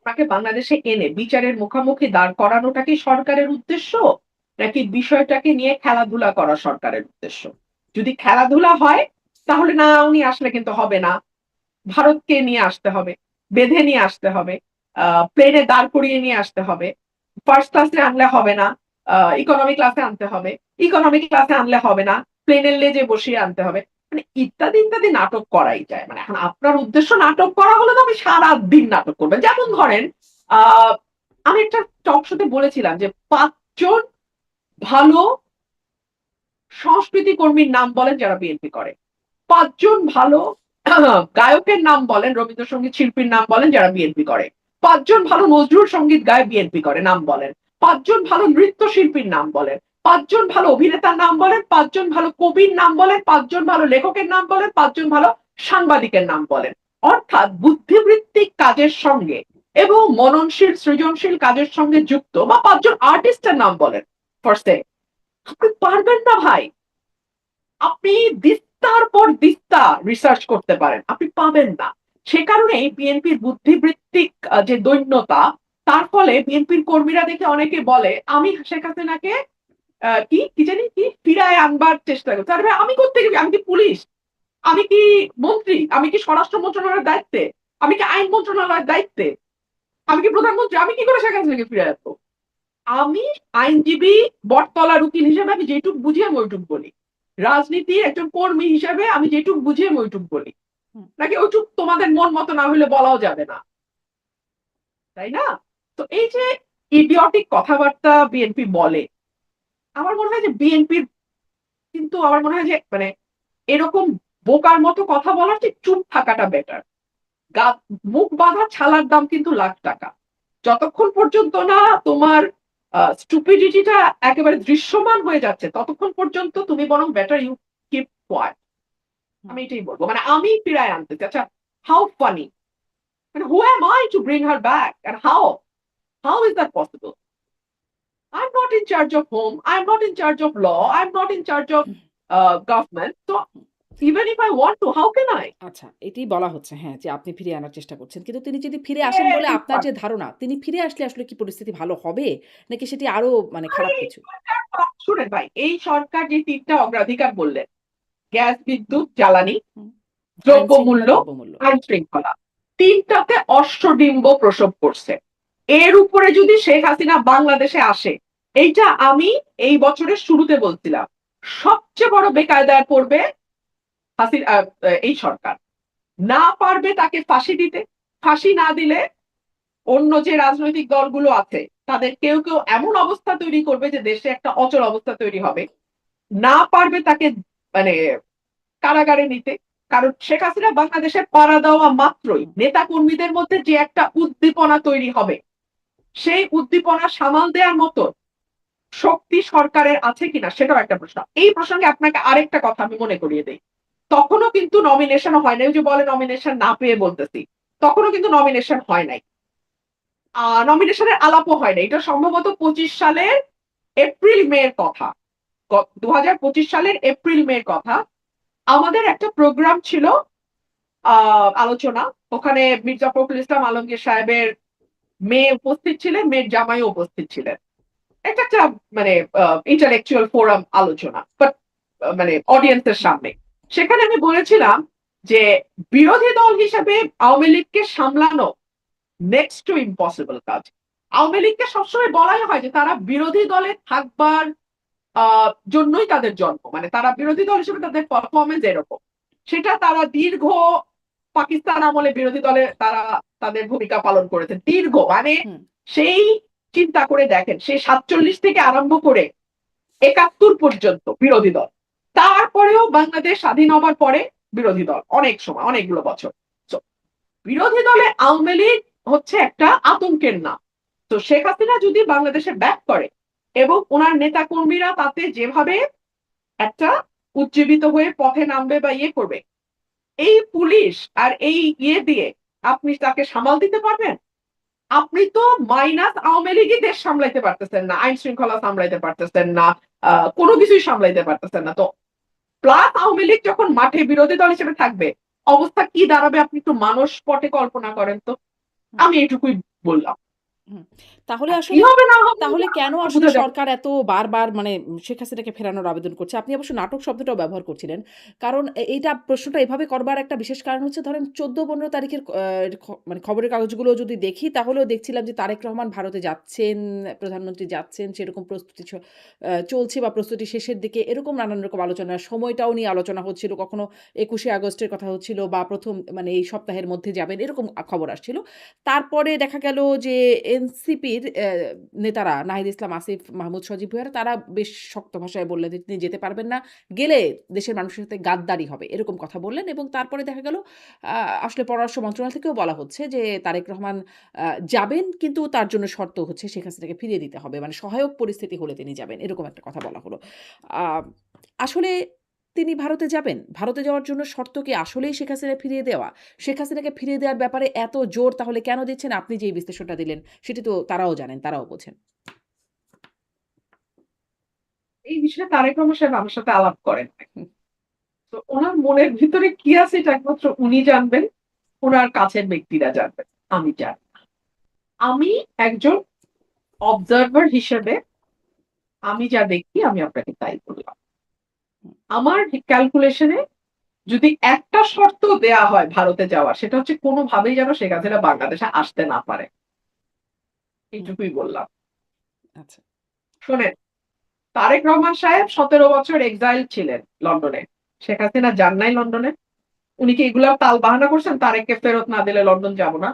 Speaker 2: ওনাকে বাংলাদেশে এনে বিচারের মুখোমুখি দাঁড় করানোটা কি সরকারের উদ্দেশ্য, নাকি বিষয়টাকে নিয়ে খেলাধুলা করা সরকারের উদ্দেশ্য? যদি খেলাধুলা হয় তাহলে না, উনি আসলে কিন্তু হবে না, ভারতকে নিয়ে আসতে হবে, বেঁধে নিয়ে আসতে হবে, প্লেনে দাঁড় করিয়ে নিয়ে আসতে হবে, ফার্স্ট ক্লাসে আনলে হবে না, ইকোনমি ক্লাসে আনতে হবে, ইকোনমি ক্লাসে আনলে হবে না, প্লেনের লেজে বসিয়ে আনতে হবে, মানে ইত্যাদি ইত্যাদি নাটক করাই যায়। মানে এখন আপনার উদ্দেশ্য নাটক করা হলে তো আমি সারা দিন নাটক করবেন। যেমন
Speaker 1: হুম,
Speaker 2: ধরেন, আহ আমি একটা টক শোতে বলেছিলাম যে 5 জন ভালো সংস্কৃতি কর্মীর নাম বলেন যারা বিএনপি করে, 5 জন ভালো গায়কের নাম বলেন, রবীন্দ্রসঙ্গীত শিল্পীর নাম বলেন যারা বিএনপি করে, 5 জন ভালো নজরুল সঙ্গীত গায়ে বিএনপি করে নাম বলেন, 5 জন ভালো নৃত্য শিল্পীর নাম বলেন, 5 জন ভালো অভিনেতার নাম বলেন, 5 জন ভালো কবির নাম বলেন, 5 জন ভালো লেখকের নাম বলেন, 5 জন ভালো সাংবাদিকের নাম বলেন। অর্থাৎ বুদ্ধিবৃত্তিক কাজের সঙ্গে এবং মননশীল সৃজনশীল কাজের সঙ্গে যুক্ত বা 5 জন আর্টিস্টের নাম বলেন ফার্স্টে। আপনি পারবেন না ভাই, আপনি দিস্তার পর দিস্তা রিসার্চ করতে পারেন, আপনি পাবেন না। সে কারণে বিএনপির বুদ্ধিবৃত্তিক যে দৈন্যতা, তার ফলে বিএনপির কর্মীরা দেখে অনেকে বলে আমি শেখ হাসিনাকে কি কি জানি কি ফিরায় আনবার চেষ্টা করছি। আরে ভাই, আমি করতে গেছি? আমি কি পুলিশ? আমি কি মন্ত্রী? আমি কি স্বরাষ্ট্র মন্ত্রণালয়ের দায়িত্বে? আমি কি আইন মন্ত্রণালয়ের দায়িত্বে? আমি কি প্রধানমন্ত্রী? আমি কি করে শেখ হাসিনাকে ফিরে আসবো? আমি আইনজীবী, বটতলার উকিল হিসেবে আমি যেটুক বুঝি আমি ওইটুক বলি, রাজনীতি একজন কর্মী হিসেবে আমি যেটুক বুঝি আমি ওইটুক বলি,
Speaker 1: হুম।
Speaker 2: নাকি ওইটুক তোমাদের মন মতো না হলে বলাও যাবে না, তাই না? তো এই যে ইডিয়টিক কথাবার্তা বিএনপি বলে, আমার মনে হয় যে বিএনপির, কিন্তু আমার মনে হয় যে মানে এরকম বোকার মতো কথা বলার চেয়ে চুপ থাকাটা বেটার। মুখ বাঁধা ছালার দাম কিন্তু লাখ টাকা। যতক্ষণ পর্যন্ত না তোমার স্টুপিডিটিটা একেবারে দৃশ্যমান হয়ে যাচ্ছে, ততক্ষণ পর্যন্ত তুমি বরং বেটার ইউ কিপ কোয়াইট।
Speaker 1: হুম।
Speaker 2: আমি এটাই বলবো, মানে আমি ফিরায় আনতে চাই। আচ্ছা, হাউ ফানি, মানে who am I to bring her back, and how is that possible? I'm not in charge of home, I'm not in charge of law, I'm not in charge of government, so even if I want to, how can I?
Speaker 1: আচ্ছা, এটিই বলা হচ্ছে হ্যাঁ, যে আপনি ফিরিয়ে আনার চেষ্টা করছেন। কিন্তু তিনি যদি ফিরে আসেন বলে
Speaker 2: Very
Speaker 1: আপনার
Speaker 2: fun.
Speaker 1: যে ধারণা, তিনি ফিরে আসলে আসলে কি পরিস্থিতি ভালো হবে? নাকি সেটি আরো মানে খারাপ কিছু?
Speaker 2: শুনেন ভাই, এই সরকার যে ৩টা অগ্রাধিকার বললেন, গ্যাস, বিদ্যুৎ, জ্বালানি,
Speaker 1: হুম। আইন-শৃঙ্খলা,
Speaker 2: দ্রব্যমূল্য,
Speaker 1: দ্রব্যমূল্য।
Speaker 2: আইন শৃঙ্খলা, ৩টাতে অশ্বডিম্ব প্রসব করছে। এর উপরে যদি শেখ হাসিনা বাংলাদেশে আসে, এইটা আমি এই বছরের শুরুতে বলছিলাম, সবচেয়ে বড় বেকায়দায় পড়বে এই সরকার। না পারবে তাকে ফাঁসি দিতে, ফাঁসি না দিলে অন্য যে রাজনৈতিক দলগুলো আছে তাদের কেউ কেউ এমন অবস্থা তৈরি করবে যে দেশে একটা অচল অবস্থা তৈরি হবে। না পারবে তাকে মানে কারাগারে নিতে, কারণ শেখ হাসিনা বাংলাদেশে পাড়া দেওয়া মাত্রই নেতা কর্মীদের মধ্যে যে একটা উদ্দীপনা তৈরি হবে, সেই উদ্দীপনা সামাল দেওয়ার মতো শক্তি সরকারের আছে কিনা সেটাও একটা প্রশ্ন। এই প্রসঙ্গে আপনাকে আরেকটা কথা আমি মনে করিয়ে দেই, তখনও কিন্তু নমিনেশন হয় নাই। ওই যে বলে নমিনেশন না পেয়ে বলতেছি, তখনও কিন্তু নমিনেশন হয় নাই, নমিনেশনের আলাপও হয় নাই। এটা সম্ভবত 25 সালের এপ্রিল মেয়ের কথা, 2025 সালের এপ্রিল মেয়ের কথা। আমাদের একটা প্রোগ্রাম ছিল, আলোচনা, ওখানে মির্জা ফখরুল ইসলাম আলমগীর সাহেবের মেয়ে উপস্থিত ছিলেন, মেয়ের জামাইও উপস্থিত ছিলেন। এটা একটা মানে ইন্টালেকচুয়াল ফোরাম আলোচনা, বাট মানে অডিয়েন্সের সামনে। সেখানে আমি বলেছিলাম যে বিরোধী দল হিসেবে আওয়ামী লীগকে সামলানো নেক্সট টু ইম্পসিবল কাজ। আওয়ামী লীগকে সবসময় বলাই হয় যে তারা বিরোধী দলে থাকবার জন্যই তাদের জন্ম, মানে তারা বিরোধী দল হিসেবে তাদের পারফরমেন্স এরকম। সেটা তারা দীর্ঘ পাকিস্তান আমলে বিরোধী দলে তারা তাদের ভূমিকা পালন করেছেন দীর্ঘ, মানে
Speaker 1: হুম।
Speaker 2: সেই চিন্তা করে দেখেন, সেই 47 থেকে আরম্ভ করে 71 পর্যন্ত বিরোধী দল, তারপরেও বাংলাদেশ স্বাধীন হবার পরে বিরোধী দল অনেক সময়, অনেকগুলো বছর। So, বিরোধী দলে আওয়ামী লীগ হচ্ছে একটা আতঙ্কের নাম। তো শেখ হাসিনা যদি বাংলাদেশে ব্যাক করে এবং ওনার নেতা কর্মীরা তাতে যেভাবে একটা উজ্জীবিত হয়ে পথে নামবে বা ইয়ে করবে, এই পুলিশ আর এই ইয়ে দিয়ে আপনি তাকে সামাল দিতে পারবেন? আপনি তো মাইনাস আওয়ামী লীগই দেশ সামলাইতে পারতেছেন না, আইন শৃঙ্খলা সামলাইতে পারতেছেন না, কোনো কিছুই সামলাইতে পারতেছেন না। তো প্লাস আওয়ামী লীগ যখন মাঠে বিরোধী দল হিসেবে থাকবে, অবস্থা কি দাঁড়াবে আপনি একটু মানুষ পটে কল্পনা করেন তো।
Speaker 1: হুম।
Speaker 2: আমি এটুকুই বললাম।
Speaker 1: হুম। তাহলে
Speaker 2: আর কি
Speaker 1: আসলে
Speaker 2: হবে না হবে
Speaker 1: তাহলে কেন
Speaker 2: আমার
Speaker 1: আসলে
Speaker 2: বোঝা যাবে না।
Speaker 1: সরকার এত বারবার মানে শেখ হাসিনাকে ফেরানোর আবেদন করছে? আপনি অবশ্য নাটক শব্দটাও ব্যবহার করছিলেন। কারণ এইটা প্রশ্নটা এভাবে করবার একটা বিশেষ কারণ হচ্ছে ধরেন ১৪-১৫ তারিখের মানে খবরের কাগজগুলো যদি দেখি তাহলেও দেখছিলাম যে তারেক রহমান ভারতে যাচ্ছেন, প্রধানমন্ত্রী যাচ্ছেন সেরকম প্রস্তুতি চলছে বা প্রস্তুতি শেষের দিকে এরকম নানান রকম আলোচনা, সময়টাও নিয়ে আলোচনা হচ্ছিল। কখনো ২১শে আগস্টের কথা হচ্ছিল বা ১ম মানে এই সপ্তাহের মধ্যে যাবেন এরকম খবর আসছিল। তারপরে দেখা গেল যে এনসিপির নেতারা নাহিদ ইসলাম, আসিফ মাহমুদ, সজীব ভুঁইয়ারা তারা বেশ শক্ত ভাষায় বললেন যে তিনি যেতে পারবেন না। গেলে দেশের মানুষের সাথে গাদ্দারি হবে। এরকম কথা বললেন এবং তারপরে দেখা গেল আ আসলে পররাষ্ট্র মন্ত্রণালয় থেকেও বলা হচ্ছে যে তারেক রহমান আ যাবেন কিন্তু তার জন্য শর্ত হচ্ছে শেখ হাসিনাকে ফিরিয়ে দিতে হবে। মানে সহায়ক পরিস্থিতি হলে তিনি যাবেন। এরকম একটা কথা বলা হলো। আ আসলে তিনি ভারতে যাবেন। ভারতে যাওয়ার জন্য শর্ত কি আসলেই শেখ হাসিনা ফিরিয়ে দেওয়া? শেখ হাসিনাকে ফিরিয়ে দেওয়ার ব্যাপারে এত জোর তাহলে কেন দিচ্ছেন? আপনি যে এই বিশ্লেষণটা দিলেন সেটি তো তারাও জানেন, তারাও বোঝেন।
Speaker 2: এই বিষয়ে তারেক রহমান সাহেব আমার সাথে আলাপ করেন নাই।
Speaker 1: হুম,
Speaker 2: তো ওনার মনের ভিতরে কি আছে এটা একমাত্র উনি জানবেন, ওনার কাছের ব্যক্তিরা জানবেন, আমি জানি না। আমি একজন অবজারভার হিসেবে আমি যা দেখি আমি আপনাকে তাই বললাম।
Speaker 1: হুম,
Speaker 2: আমার ক্যালকুলেশনে যদি একটা শর্ত দেয়া হয় ভারতে যাওয়ার, সেটা হচ্ছে কোনোভাবেই যেন শেখ হাসিনা বাংলাদেশে আসতে না পারে।
Speaker 1: হুম,
Speaker 2: এইটুকুই বললাম।
Speaker 1: আচ্ছা।
Speaker 2: শোনেন, তারেক রহমান সাহেব 17 বছর এক্সাইল ছিলেন লন্ডনে। শেখ হাসিনা যান নাই লন্ডনে। উনি কি এগুলা তাল বাহানা করছেন তারেককে ফেরত না দিলে লন্ডন যাব না?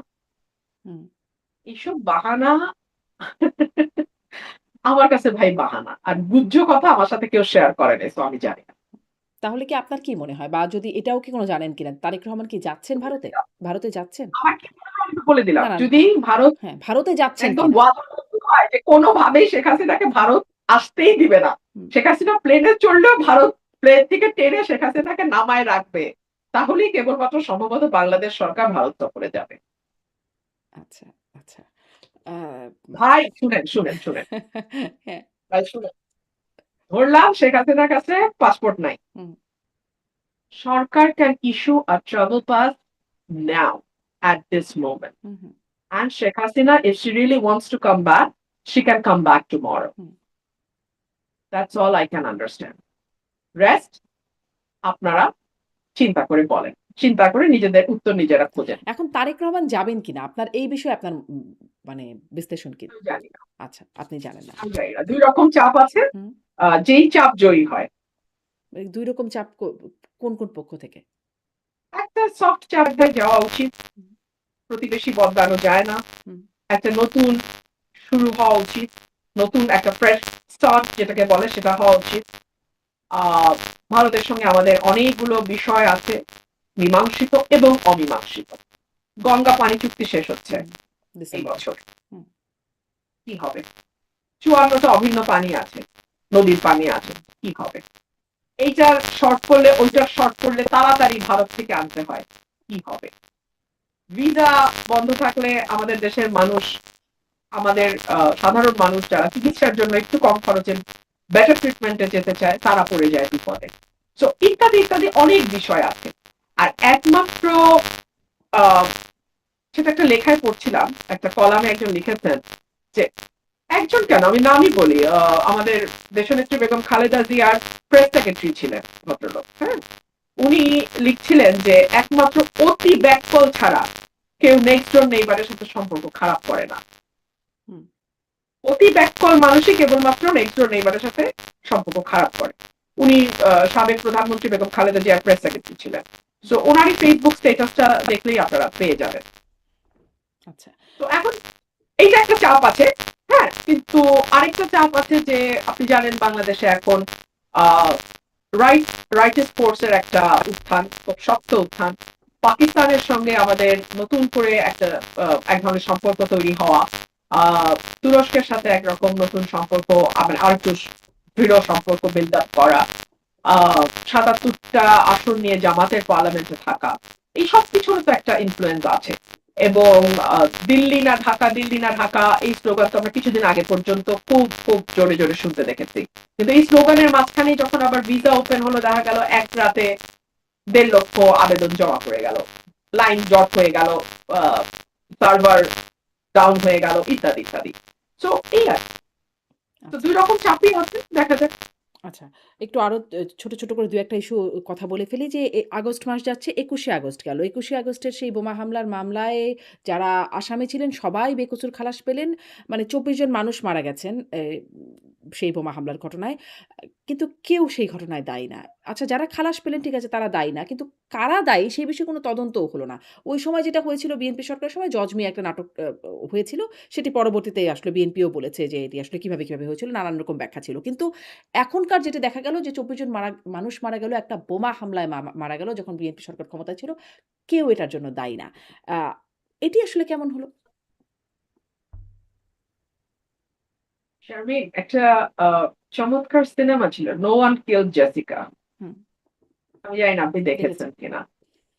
Speaker 1: হুম।
Speaker 2: এইসব বাহানা আমার কাছে ভাই বাহানা। আর গুহ্য কথা আমার সাথে কেউ শেয়ার করে নাই, সো আমি জানি না।
Speaker 1: তাহলে কি আপনার কি মনে হয়? বা যদি এটাও কি কোনো জানেন কিনা? তারেক রহমান কি যাচ্ছেন ভারতে? ভারতে যাচ্ছেন?
Speaker 2: আমার কি মনে হয় আমি তো বলে দিলাম।
Speaker 1: না, না, না।
Speaker 2: যদি ভারত
Speaker 1: হ্যাঁ, ভারতে যাচ্ছেন
Speaker 2: একদম
Speaker 1: কিনা?
Speaker 2: ওয়াদাবদ্ধ হয় যে কোনোভাবেই শেখ হাসিনাকে ভারত আসতেই দিবে না।
Speaker 1: হুম,
Speaker 2: শেখ হাসিনা প্লেনে চড়লেও ভারত প্লেন থেকে টেনে শেখ হাসিনাকে নামায় রাখবে। তাহলেই কেবলমাত্র সম্ভবত বাংলাদেশ সরকার ভারত সফরে যাবে।
Speaker 1: আচ্ছা, আচ্ছা। আ
Speaker 2: ভাই শুনেন, শুনেন, শুনেন।
Speaker 1: হ্যাঁ,
Speaker 2: ভাই শুনেন। ধরলাম শেখ হাসিনার কাছে পাসপোর্ট নাই।
Speaker 1: হুম,
Speaker 2: সরকার can issue a travel pass now at this moment.
Speaker 1: Hmm, hmm,
Speaker 2: And Sheikh Hasina, if she really wants to come back, she can come back tomorrow.
Speaker 1: Hmm.
Speaker 2: That's all I can understand. Rest আপনারা চিন্তা করে বলেন। চিন্তা করে নিজেদের উত্তর নিজেরা খোঁজেন।
Speaker 1: এখন তারেক রহমান যাবেন কিনা? আপনার এই বিষয়ে আপনার মানে বিশ্লেষণ কি?
Speaker 2: আমি জানি না।
Speaker 1: আচ্ছা, আপনি জানেন না।
Speaker 2: আমি জানি না। ২ রকম চাপ আছে।
Speaker 1: হুম।
Speaker 2: যেই চাপ জয়ী হয়।
Speaker 1: এই ২ রকম চাপ কোন, কোন পক্ষ থেকে?
Speaker 2: একটা সফট চাপ দিয়ে যাওয়া উচিত।
Speaker 1: হুম,
Speaker 2: প্রতিবেশী বদলানো যায় না।
Speaker 1: হুম,
Speaker 2: একটা নতুন শুরু হওয়া উচিত। নতুন একটা ফ্রেশ স্টার্ট যেটাকে বলে সেটা হওয়া উচিত। আ ভারতের সঙ্গে আমাদের অনেকগুলো বিষয় আছে। মীমাংসিত এবং অমীমাংসিত। গঙ্গা পানি চুক্তি শেষ হচ্ছে
Speaker 1: হুম,
Speaker 2: এই
Speaker 1: ডিসেম্বরে।
Speaker 2: বছর।
Speaker 1: হুম,
Speaker 2: কি হবে? 54টা অভিন্ন পানি আছে, নদীর পানি আছে। কি হবে? এইটার শর্ট করলে ওইটার শর্ট করলে তাড়াতাড়ি ভারত থেকে আনতে হয়। কি হবে? ভিসা বন্ধ থাকলে আমাদের দেশের মানুষ, আমাদের সাধারণ মানুষ যারা চিকিৎসার জন্য একটু কম খরচে বেটার ট্রিটমেন্টে যেতে চায় তারা পড়ে যায় বিপদে। সো ইত্যাদি ইত্যাদি অনেক বিষয় আছে। আর একমাত্র আহ, সেটা একটা লেখায় পড়ছিলাম, একটা কলামে একজন লিখেছেন যে একজন কেন আমি নামই বলি, আমাদের দেশনেত্রী বেগম খালেদা জিয়ার প্রেস সেক্রেটারি ছিলেন ভদ্রলোক, হ্যাঁ, উনি লিখছিলেন যে একমাত্র অতি ব্যাককল ছাড়া কেউ নেক্সট ডোর নেইবারের সাথে সম্পর্ক খারাপ করে না।
Speaker 1: হুম,
Speaker 2: অতি ব্যাককল মানুষই কেবলমাত্র নেক্সট ডোর নেইবারের সাথে সম্পর্ক খারাপ করে। উনি সাবেক প্রধানমন্ত্রী বেগম খালেদা জিয়ার প্রেস সেক্রেটারি ছিলেন। সো ওনারই ফেসবুক স্ট্যাটাসটা দেখলেই আপনারা পেয়ে যাবেন।
Speaker 1: আচ্ছা।
Speaker 2: তো এখন এইটা একটা চাপ আছে, হ্যাঁ, কিন্তু আরেকটা চাপ আছে যে আপনি জানেন বাংলাদেশে এখন আহ রাইট রাইটিস্ট ফোর্সের একটা উত্থান, খুব শক্ত উত্থান। পাকিস্তানের সঙ্গে আমাদের নতুন করে একটা এক ধরনের সম্পর্ক তৈরি হওয়া, আহ তুরস্কের সাথে একরকম নতুন সম্পর্ক, আবার আর একটু দৃঢ় সম্পর্ক বিল্ড আপ করা, ৭৭টা আসন নিয়ে জামাতের পার্লামেন্টে থাকা, এই সব কিছুর তো একটা ইনফ্লুয়েন্স আছে। এবং দিল্লি না ঢাকা, দিল্লি না ঢাকা এই স্লোগান তো আমরা কিছুদিন আগে পর্যন্ত খুব খুব জোরে জোরে শুনতে দেখেছি। কিন্তু এই স্লোগানের মাঝখানে যখন আবার ভিসা ওপেন হলো দেখা গেল এক রাতে ১.৫ লক্ষ আবেদন জমা পড়ে গেল, লাইন জট হয়ে গেল, সার্ভার ডাউন হয়ে গেল, ইত্যাদি ইত্যাদি। সো এই আর কি। তো
Speaker 1: আচ্ছা।
Speaker 2: দুই রকম চাপই আছে, দেখা যাক।
Speaker 1: আচ্ছা, একটু আরো ছোট, ছোট করে ২-১ টা ইস্যু কথা বলে ফেলি যে আগস্ট মাস যাচ্ছে, ২১শে আগস্ট গেল। ২১শে আগস্টের সেই বোমা হামলার মামলায় যারা আসামি ছিলেন সবাই বেকসুর খালাস পেলেন। মানে ২৪ জন মানুষ মারা গেছেন সেই বোমা হামলার ঘটনায়। কিন্তু কেউ সেই ঘটনায় দায়ী না। আচ্ছা, যারা খালাস পেলেন ঠিক আছে তারা দায়ী না। কিন্তু কারা দায়ী সেই বিষয়ে কোনো তদন্তও হলো না। ওই সময় যেটা হয়েছিল বিএনপি সরকারের সময় জজ মিয়া একটা নাটক হয়েছিল। সেটি পরবর্তীতে আসলে বিএনপিও বলেছে যে এটি আসলে কিভাবে, কিভাবে হয়েছিল নানান রকম ব্যাখ্যা ছিল। কিন্তু এখনকার যেটা দেখা গেল যে ২৪ জন মানুষ মারা গেল একটা বোমা হামলায় মারা গেল যখন বিএনপি সরকার ক্ষমতায় ছিল। কেউ এটার জন্য দায়ী না। আ এটি আসলে কেমন হলো?
Speaker 2: শারমিন, একটা চমৎকার সিনেমা ছিল নো ওয়ান কিল্ড জেসিকা।
Speaker 1: হুম,
Speaker 2: আমি জানি না আপনি
Speaker 1: দেখেছি।
Speaker 2: দেখেছেন কিনা।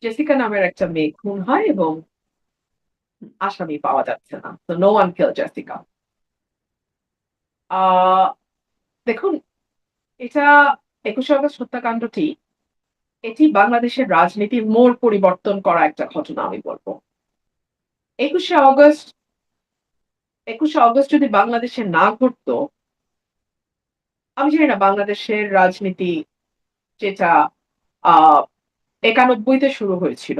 Speaker 2: জেসিকা নামের একটা মেয়ে খুন হয় এবং
Speaker 1: হুম,
Speaker 2: আসামি পাওয়া যাচ্ছে না। তো নো ওয়ান কিল্ড জেসিকা। আহ দেখুন, এটা ২১শে আগস্ট হত্যাকাণ্ডটি এটি বাংলাদেশের রাজনীতির মোড় পরিবর্তন করা একটা ঘটনা আমি বলবো। ২১শে অগস্ট ২১শে অগস্ট যদি বাংলাদেশে না ঘটতো, আমি জানি না বাংলাদেশের রাজনীতি যেটা আহ ৯১ তে শুরু হয়েছিল,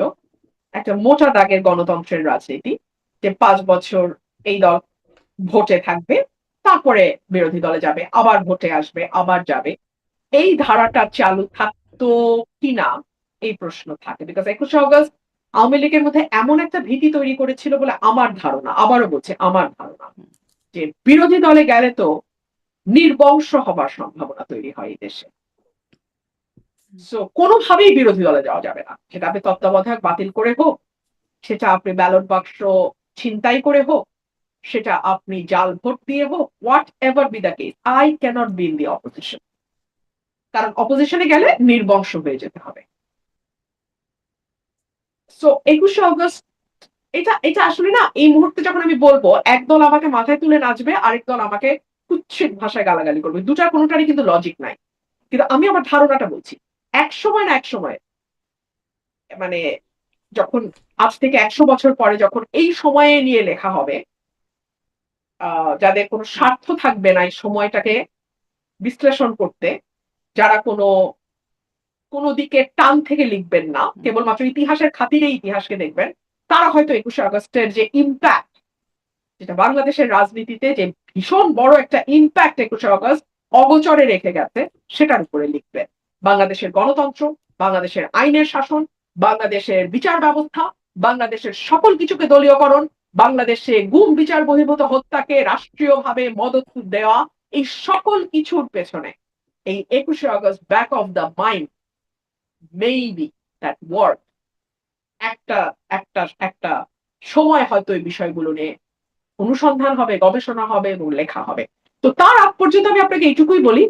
Speaker 2: একটা মোটা দাগের গণতন্ত্রের রাজনীতি, যে ৫ বছর এই দল ভোটে থাকবে, তারপরে বিরোধী দলে যাবে, আবার ভোটে আসবে, আবার যাবে, এই ধারাটা চালু থাকতো কিনা এই প্রশ্ন থাকে। বিকজ ২১শে অগস্ট আওয়ামী লীগের মধ্যে এমন একটা ভীতি তৈরি করেছিল বলে আমার ধারণা, আবারও বলছে আমার ধারণা,
Speaker 1: হুম,
Speaker 2: যে বিরোধী দলে গেলে তো নির্বংশ হবার সম্ভাবনা তৈরি হয় এই দেশে।
Speaker 1: হুম,
Speaker 2: সো কোনোভাবেই বিরোধী দলে যাওয়া যাবে না, সেটা আপনি তত্ত্বাবধায়ক বাতিল করে হোক, সেটা আপনি ব্যালট বাক্স ছিনতাই করে হোক, সেটা আপনি জাল ভোট দিয়ে হোক, whatever be the case, I can't be in the opposition. কারণ অপোজিশনে গেলে নির্বংশ হয়ে যেতে হবে। সো ২১শে অগস্ট এটা এটা আসলে না, এই মুহূর্তে যখন আমি বলবো একদল আমাকে মাথায় তুলে নাচবে, আরেক দল আমাকে কুৎসিত ভাষায় গালাগালি করবে, দুটার কোনোটারই কিন্তু লজিক নাই। কিন্তু আমি আমার ধারণাটা বলছি। এক সময় না এক সময়, মানে যখন আজ থেকে ১০০ বছর পরে যখন এই সময়ে নিয়ে লেখা হবে, যাদের কোনো
Speaker 1: হুম,
Speaker 2: স্বার্থ থাকবে না এই সময়টাকে বিশ্লেষণ করতে, যারা কোনো দিকে টান থেকে লিখবেন না,
Speaker 1: হুম,
Speaker 2: কেবলমাত্র ইতিহাসের খাতিরে ইতিহাসকে দেখবেন, তারা হয়তো ২১শে আগস্টের যে ইম্প্যাক্ট, যেটা বাংলাদেশের রাজনীতিতে যে ভীষণ বড় একটা ইম্প্যাক্ট ২১শে আগস্ট অগোচরে রেখে গেছে, সেটার উপরে লিখবেন। বাংলাদেশের গণতন্ত্র, বাংলাদেশের আইনের শাসন, বাংলাদেশের বিচার ব্যবস্থা, বাংলাদেশের সকল কিছুকে দলীয়করণ, বাংলাদেশে গুম বিচার বহির্ভূত হত্যাকে রাষ্ট্রীয়ভাবে মদত দেওয়া, এই সকল কিছুর পেছনে এই ২১শে August back of the mind, maybe that word একটা একটা একটা সময় হয়তো এই বিষয়গুলো নিয়ে অনুসন্ধান হবে, গবেষণা হবে এবং লেখা হবে। তো তার আগ পর্যন্ত আমি আপনাকে এইটুকুই বলি,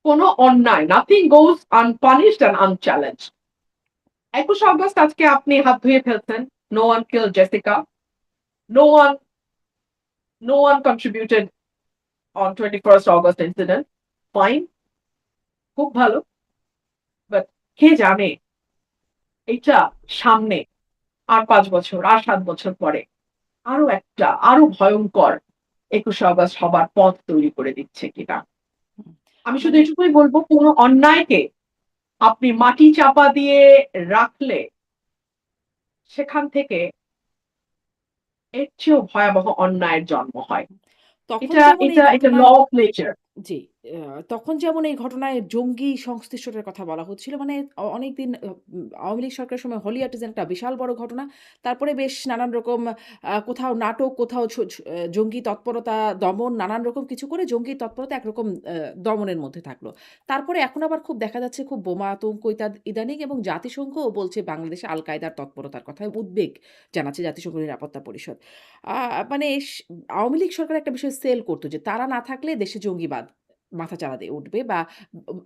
Speaker 2: কোনো অন্যায়, nothing goes unpunished and unchallenged. 21 August আজকে আপনি হাত ধুয়ে ফেলছেন, no one kill Jessica, no one no one contributed on 21 August incident, fine, খুব ভালো। বাট কে জানে এটা সামনে আর 5 বছর আর 7 বছর পরে আরো ভয়ঙ্কর 21 আগস্ট হবার পথ তৈরি করে দিচ্ছে কিনা।
Speaker 1: হুম।
Speaker 2: আমি শুধু
Speaker 1: মানে
Speaker 2: এটুকুই বলবো, কোনো অন্যায়কে আপনি মাটি চাপা দিয়ে রাখলে সেখান থেকে এর চেয়েও ভয়াবহ অন্যায়ের জন্ম হয়।
Speaker 1: তখন
Speaker 2: এটা
Speaker 1: যেমন এই
Speaker 2: এটা এটা ল
Speaker 1: ঘটনায়
Speaker 2: অফ নেচার।
Speaker 1: জি, তখন যেমন এই ঘটনায় জঙ্গি সংশ্লিষ্টতার কথা বলা হচ্ছিল। মানে অনেকদিন আওয়ামী লীগ সরকারের সময় হলি আর্টিজান একটা বিশাল বড় ঘটনা। তারপরে বেশ নানান রকম কোথাও নাটক, কোথাও ছ ছ জঙ্গি তৎপরতা দমন, নানান রকম কিছু করে জঙ্গি তৎপরতা একরকম দমনের মধ্যে থাকলো। তারপরে এখন আবার খুব দেখা যাচ্ছে খুব বোমা আতঙ্ক ইদানিং এবং জাতিসংঘও বলছে বাংলাদেশে আল কায়দার তৎপরতার কথা। উদ্বেগ জানাচ্ছে জাতিসংঘ নিরাপত্তা পরিষদ। আ মানে আওয়ামী লীগ সরকার একটা বিষয় সেল করত যে তারা না থাকলে দেশে জঙ্গিবাদ মাথাচাড়া দিয়ে উঠবে বা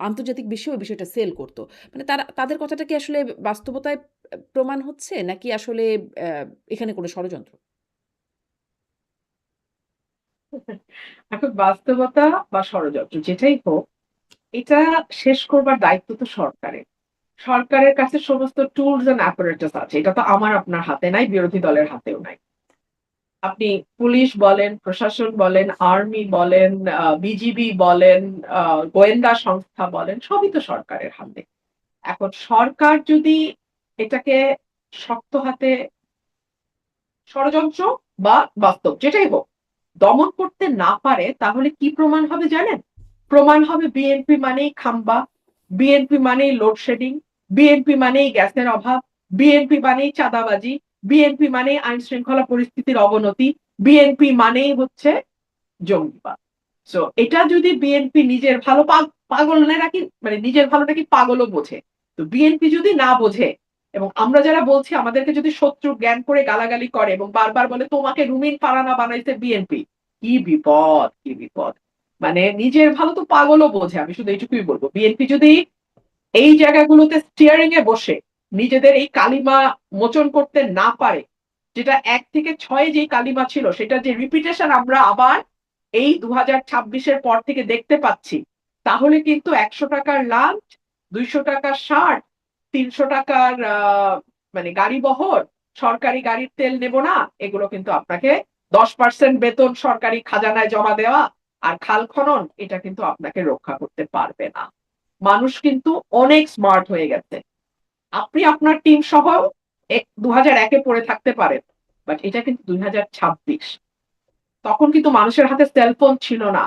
Speaker 1: আন্তর্জাতিক বিশ্বেও এই বিষয়টা সেল করত। মানে তাদের কথাটা কি আসলে বাস্তবতায় প্রমাণ হচ্ছে নাকি আসলে এখানে কোনো ষড়যন্ত্র?
Speaker 2: এখন বাস্তবতা বা ষড়যন্ত্র যেটাই হোক, এটা শেষ করবার দায়িত্ব তো সরকারের। সরকারের কাছে সমস্ত টুলস এন্ড অ্যাপারেটাস আছে। এটা তো আমার আপনার হাতে নাই, বিরোধী দলের হাতেও নাই। আপনি পুলিশ বলেন, প্রশাসন বলেন, আর্মি বলেন, বিজিবি বলেন, গোয়েন্দা সংস্থা বলেন, সবই তো সরকারের হাতে। এখন সরকার যদি এটাকে শক্ত হাতে, ষড়যন্ত্র বা বাস্তব যেটাই হোক, দমন করতে না পারে, তাহলে কি প্রমাণ হবে জানেন? প্রমাণ হবে বিএনপি মানেই খাম্বা, বিএনপি মানেই লোডশেডিং, বিএনপি মানেই গ্যাসের অভাব, বিএনপি মানেই চাঁদাবাজি, বিএনপি মানেই আইন শৃঙ্খলা পরিস্থিতির অবনতি, বিএনপি মানেই হচ্ছে জঙ্গিবাদ। সো এটা যদি বিএনপি নিজের ভালো, পাগল নাকি, মানে নিজের ভালো নাকি পাগলও বোঝে। তো বিএনপি যদি না বোঝে এবং আমরা যারা বলছি আমাদেরকে যদি শত্রু জ্ঞান করে গালাগালি করে এবং বারবার বলে তোমাকে রুমিন ফারানা বানাইছে বিএনপি, কি বিপদ, কি বিপদ। মানে নিজের ভালো তো পাগলও বোঝে। আমি শুধু এইটুকুই বলবো, বিএনপি যদি এই জায়গাগুলোতে স্টিয়ারিং এ বসে নিজেদের এই কালিমা মোচন করতে না পারে, যেটা 1 থেকে 6 যে কালিমা ছিল সেটা যে রিপিটেশন আমরা আবার এই 2026-এর পর থেকে দেখতে পাচ্ছি, তাহলে কিন্তু 100 টাকার লাঞ্চ, 200 টাকার শার্ট, 300 টাকার মানে গাড়ি বহর, সরকারি গাড়ির তেল নেব না, এগুলো কিন্তু আপনাকে 10% বেতন সরকারি খাজানায় জমা দেওয়া আর খাল খনন, এটা কিন্তু আপনাকে রক্ষা করতে পারবে না। মানুষ কিন্তু অনেক স্মার্ট হয়ে গেছে। আপনি আপনার টিম সহ 2001-এ পড়ে থাকতে পারেন, বাট এটা কিন্তু 2026। তখন কিন্তু মানুষের হাতে সেলফোন ছিল না।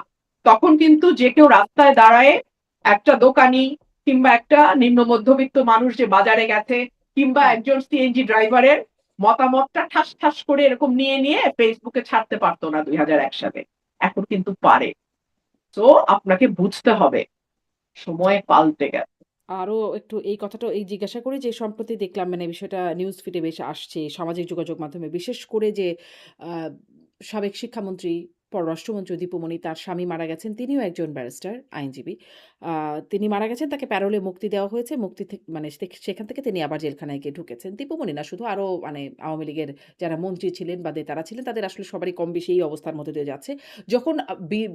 Speaker 2: তখন কিন্তু যে কেউ রাস্তায় দাঁড়ায়, একটা দোকানি কিংবা একটা নিম্ন মধ্যবিত্ত মানুষ যে বাজারে গেছে, কিংবা
Speaker 1: হুম।
Speaker 2: একজন সিএনজি ড্রাইভারের মতামতটা ঠাস ঠাস করে এরকম নিয়ে নিয়ে ফেসবুকে ছাড়তে পারতো না 2001 সালে। এখন কিন্তু পারে। তো আপনাকে বুঝতে হবে সময় পাল্টে গেছে।
Speaker 1: আরো একটু এই কথাটাও জিজ্ঞাসা করি যে সম্প্রতি দেখলাম মানে বিষয়টা নিউজ ফিডে বেশ আসছে সামাজিক যোগাযোগ মাধ্যমে। বিশেষ করে যে আ সাবেক শিক্ষামন্ত্রী, পররাষ্ট্রমন্ত্রী দীপুমণি তার স্বামী মারা গেছেন। তিনিও একজন ব্যারিস্টার, আইনজীবী। আ তিনি মারা গেছেন, তাকে প্যারোলে মুক্তি দেওয়া হয়েছে। মুক্তি মানে সেখান থেকে তিনি আবার জেলখানায় গিয়ে ঢুকেছেন। দীপুমণি না শুধু আরো মানে আওয়ামী লীগের যারা মন্ত্রী ছিলেন বা নেতারা ছিলেন তাদের আসলে সবারই কম বেশি এই অবস্থার মধ্যে দিয়ে যাচ্ছে। যখন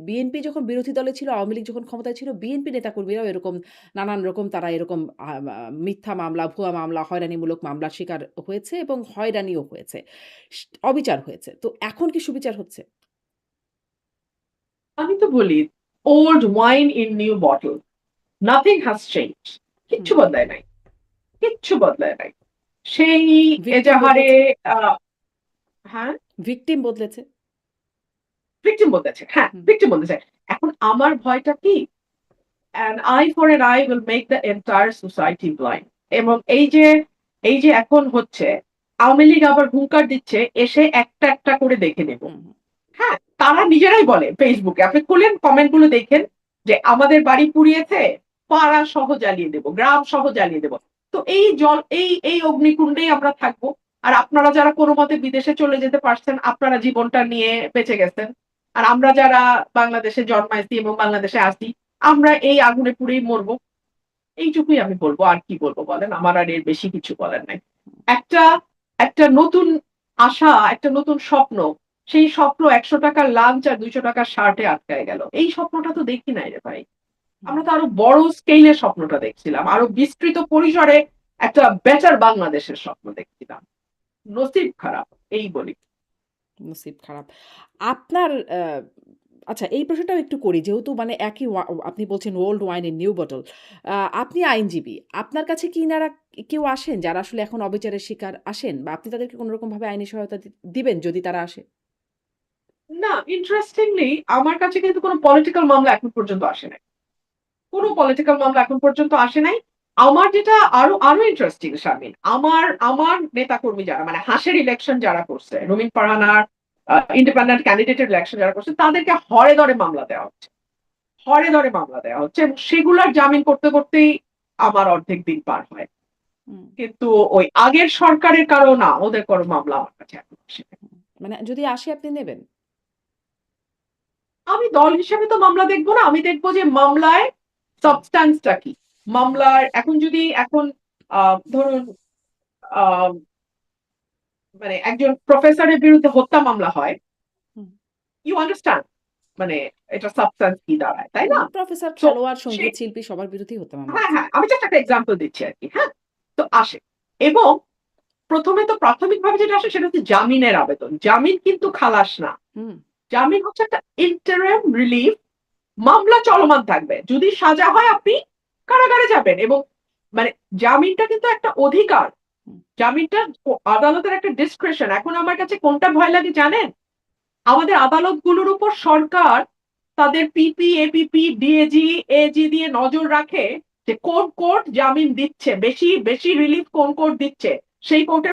Speaker 1: বিএনপি যখন বিরোধী দলে ছিল, আওয়ামী লীগ যখন ক্ষমতায় ছিল, বিএনপি নেতাকর্মীরাও এরকম নানান রকম তারা এরকম আ মা মিথ্যা মামলা, ভুয়া মামলা, হয়রানিমূলক মামলার শিকার হয়েছে এবং হয়রানিও হয়েছে। অবিচার হয়েছে। তো এখন কি সুবিচার হচ্ছে?
Speaker 2: আমি তো বলি, old wine in new bottle, nothing has change.
Speaker 1: Hmm.
Speaker 2: কিচ্ছু বদলায় নাই, কিচ্ছু বদলায় নাই। সেই
Speaker 1: ভিকটিম
Speaker 2: এজাহারে
Speaker 1: বদলেছে।
Speaker 2: আহ, হ্যাঁ,
Speaker 1: ভিকটিম বদলেছে।
Speaker 2: ভিকটিম বলতেছে, হ্যাঁ
Speaker 1: হুম,
Speaker 2: ভিকটিম বলতেছে। এখন আমার ভয়টা কি, an eye for an eye will make the entire society blind। এবং এই যে এখন হচ্ছে, আওয়ামী লীগ আবার হুঙ্কার দিচ্ছে এসে একটা একটা করে দেখে নেব।
Speaker 1: হুম, হুম,
Speaker 2: হ্যাঁ, তারা নিজেরাই বলে ফেসবুকে, আপনি খুলেন কমেন্ট গুলো দেখেন যে আমাদের বাড়ি পুড়িয়েছে, পাড়া সহ জ্বালিয়ে দেব, গ্রাম সহ জ্বালিয়ে দেব। তো তো এই জল এই অগ্নিকুণ্ডেই আমরা থাকবো। আর আপনারা যারা কোনো মতে বিদেশে চলে যেতে পারছেন, আপনারা জীবনটা নিয়ে বেঁচে গেছেন। আর আমরা যারা বাংলাদেশে জন্মাইছি এবং বাংলাদেশে আসি, আমরা এই আগুনে পুড়েই মরবো। এইটুকুই আমি বলবো, আর কি বলবো বলেন, আমার আর এর বেশি কিছু বলার নাই। একটা একটা নতুন আশা, একটা নতুন স্বপ্ন, সেই স্বপ্ন 100 টাকার লাঞ্চ আর 200 টাকার শার্টে আটকায় গেল। এই স্বপ্নটা তো দেখি নাই রে ভাই। আমরা তো আরো বড় স্কেলে স্বপ্নটা দেখছিলাম, আরো বিস্তৃত পরিসরে একটা বেটার বাংলাদেশের স্বপ্ন দেখছিলাম। নসিব খারাপ, এই বলি।
Speaker 1: নসিব খারাপ। আপনার আচ্ছা এই প্রশ্নটাও একটু করি। যেহেতু মানে একই আপনি বলছেন old wine in new bottle. আপনি আইনজীবী। আপনার কাছে কি ইনারা কেউ আসেন যারা আসলে এখন অবিচারের শিকার আসেন? বা আপনি তাদেরকে কোন রকমভাবে আইনি সহায়তা দিবেন যদি তারা আসে?
Speaker 2: না, ইন্টারেস্টিংলি আমার কাছে কিন্তু কোনো পলিটিক্যাল মামলা এখন পর্যন্ত আসে নাই। কোনো
Speaker 1: হুম,
Speaker 2: পলিটিক্যাল মামলা এখন পর্যন্ত আসে নাই। আমার যেটা আরো আরো ইন্টারেস্টিং শারমিন, আমার আমার নেতাকর্মী যারা মানে হাসের ইলেকশন যারা করছে, রুমিন ফারহানার ইন্ডিপেন্ডেন্ট ক্যান্ডিডেটের ইলেকশন যারা করছে, তাদেরকে হরে ধরে মামলা দেওয়া হচ্ছে, হরে ধরে মামলা দেওয়া হচ্ছে, এবং সেগুলার জামিন করতে করতেই আমার অর্ধেক দিন পার হয়।
Speaker 1: হুম,
Speaker 2: কিন্তু ওই আগের সরকারের কারো না, ওদের কোনো মামলা আমার কাছে এখন আসে নাই।
Speaker 1: হুম। মানে যদি আসে আপনি নেবেন?
Speaker 2: আমি দল হিসেবে তো মামলা দেখবো না, আমি দেখবো যে মামলায়
Speaker 1: হুম,
Speaker 2: সাবস্ট্যান্সটা কি। মামলার এখন যদি এখন ধরুন আহ, মানে একজন প্রফেসরের বিরুদ্ধে হত্যা মামলা হয়,
Speaker 1: হুম,
Speaker 2: ইউ আন্ডারস্ট্যান্ড, মানে এটা সাবস্ট্যান্স কি দাঁড়ায়, তাই না?
Speaker 1: প্রফেসর,
Speaker 2: তো
Speaker 1: খেলোয়াড়,
Speaker 2: সে
Speaker 1: সঙ্গীত শিল্পী সবার বিরুদ্ধেই হত্যা মামলা
Speaker 2: হ্যাঁ
Speaker 1: আছে।
Speaker 2: হ্যাঁ, আমি জাস্ট একটা এক্সাম্পল দিচ্ছি আর কি। হ্যাঁ, তো আসে, এবং প্রথমে তো প্রাথমিকভাবে যেটা আসে সেটা হচ্ছে জামিনের আবেদন। জামিন কিন্তু খালাস না,
Speaker 1: হুম,
Speaker 2: জামিন হচ্ছে একটা ইন্টারিম রিলিফ। মামলা চলমান থাকবে, যদি সাজা হয় আপনি কারাগারে যাবেন, এবং মানে জামিনটা কিন্তু একটা অধিকার।
Speaker 1: হুম,
Speaker 2: জামিনটা আদালতের একটা ডিসক্রিপশন। এখন আমার কাছে কোনটা ভয় লাগে জানেন? আমাদের আদালতগুলোর উপর সরকার তাদের পিপি, এপিপি, ডিএজি, এজি দিয়ে নজর রাখে যে কোন কোর্ট জামিন দিচ্ছে, বেশি বেশি রিলিফ কোন কোর্ট দিচ্ছে, সেই কোর্টের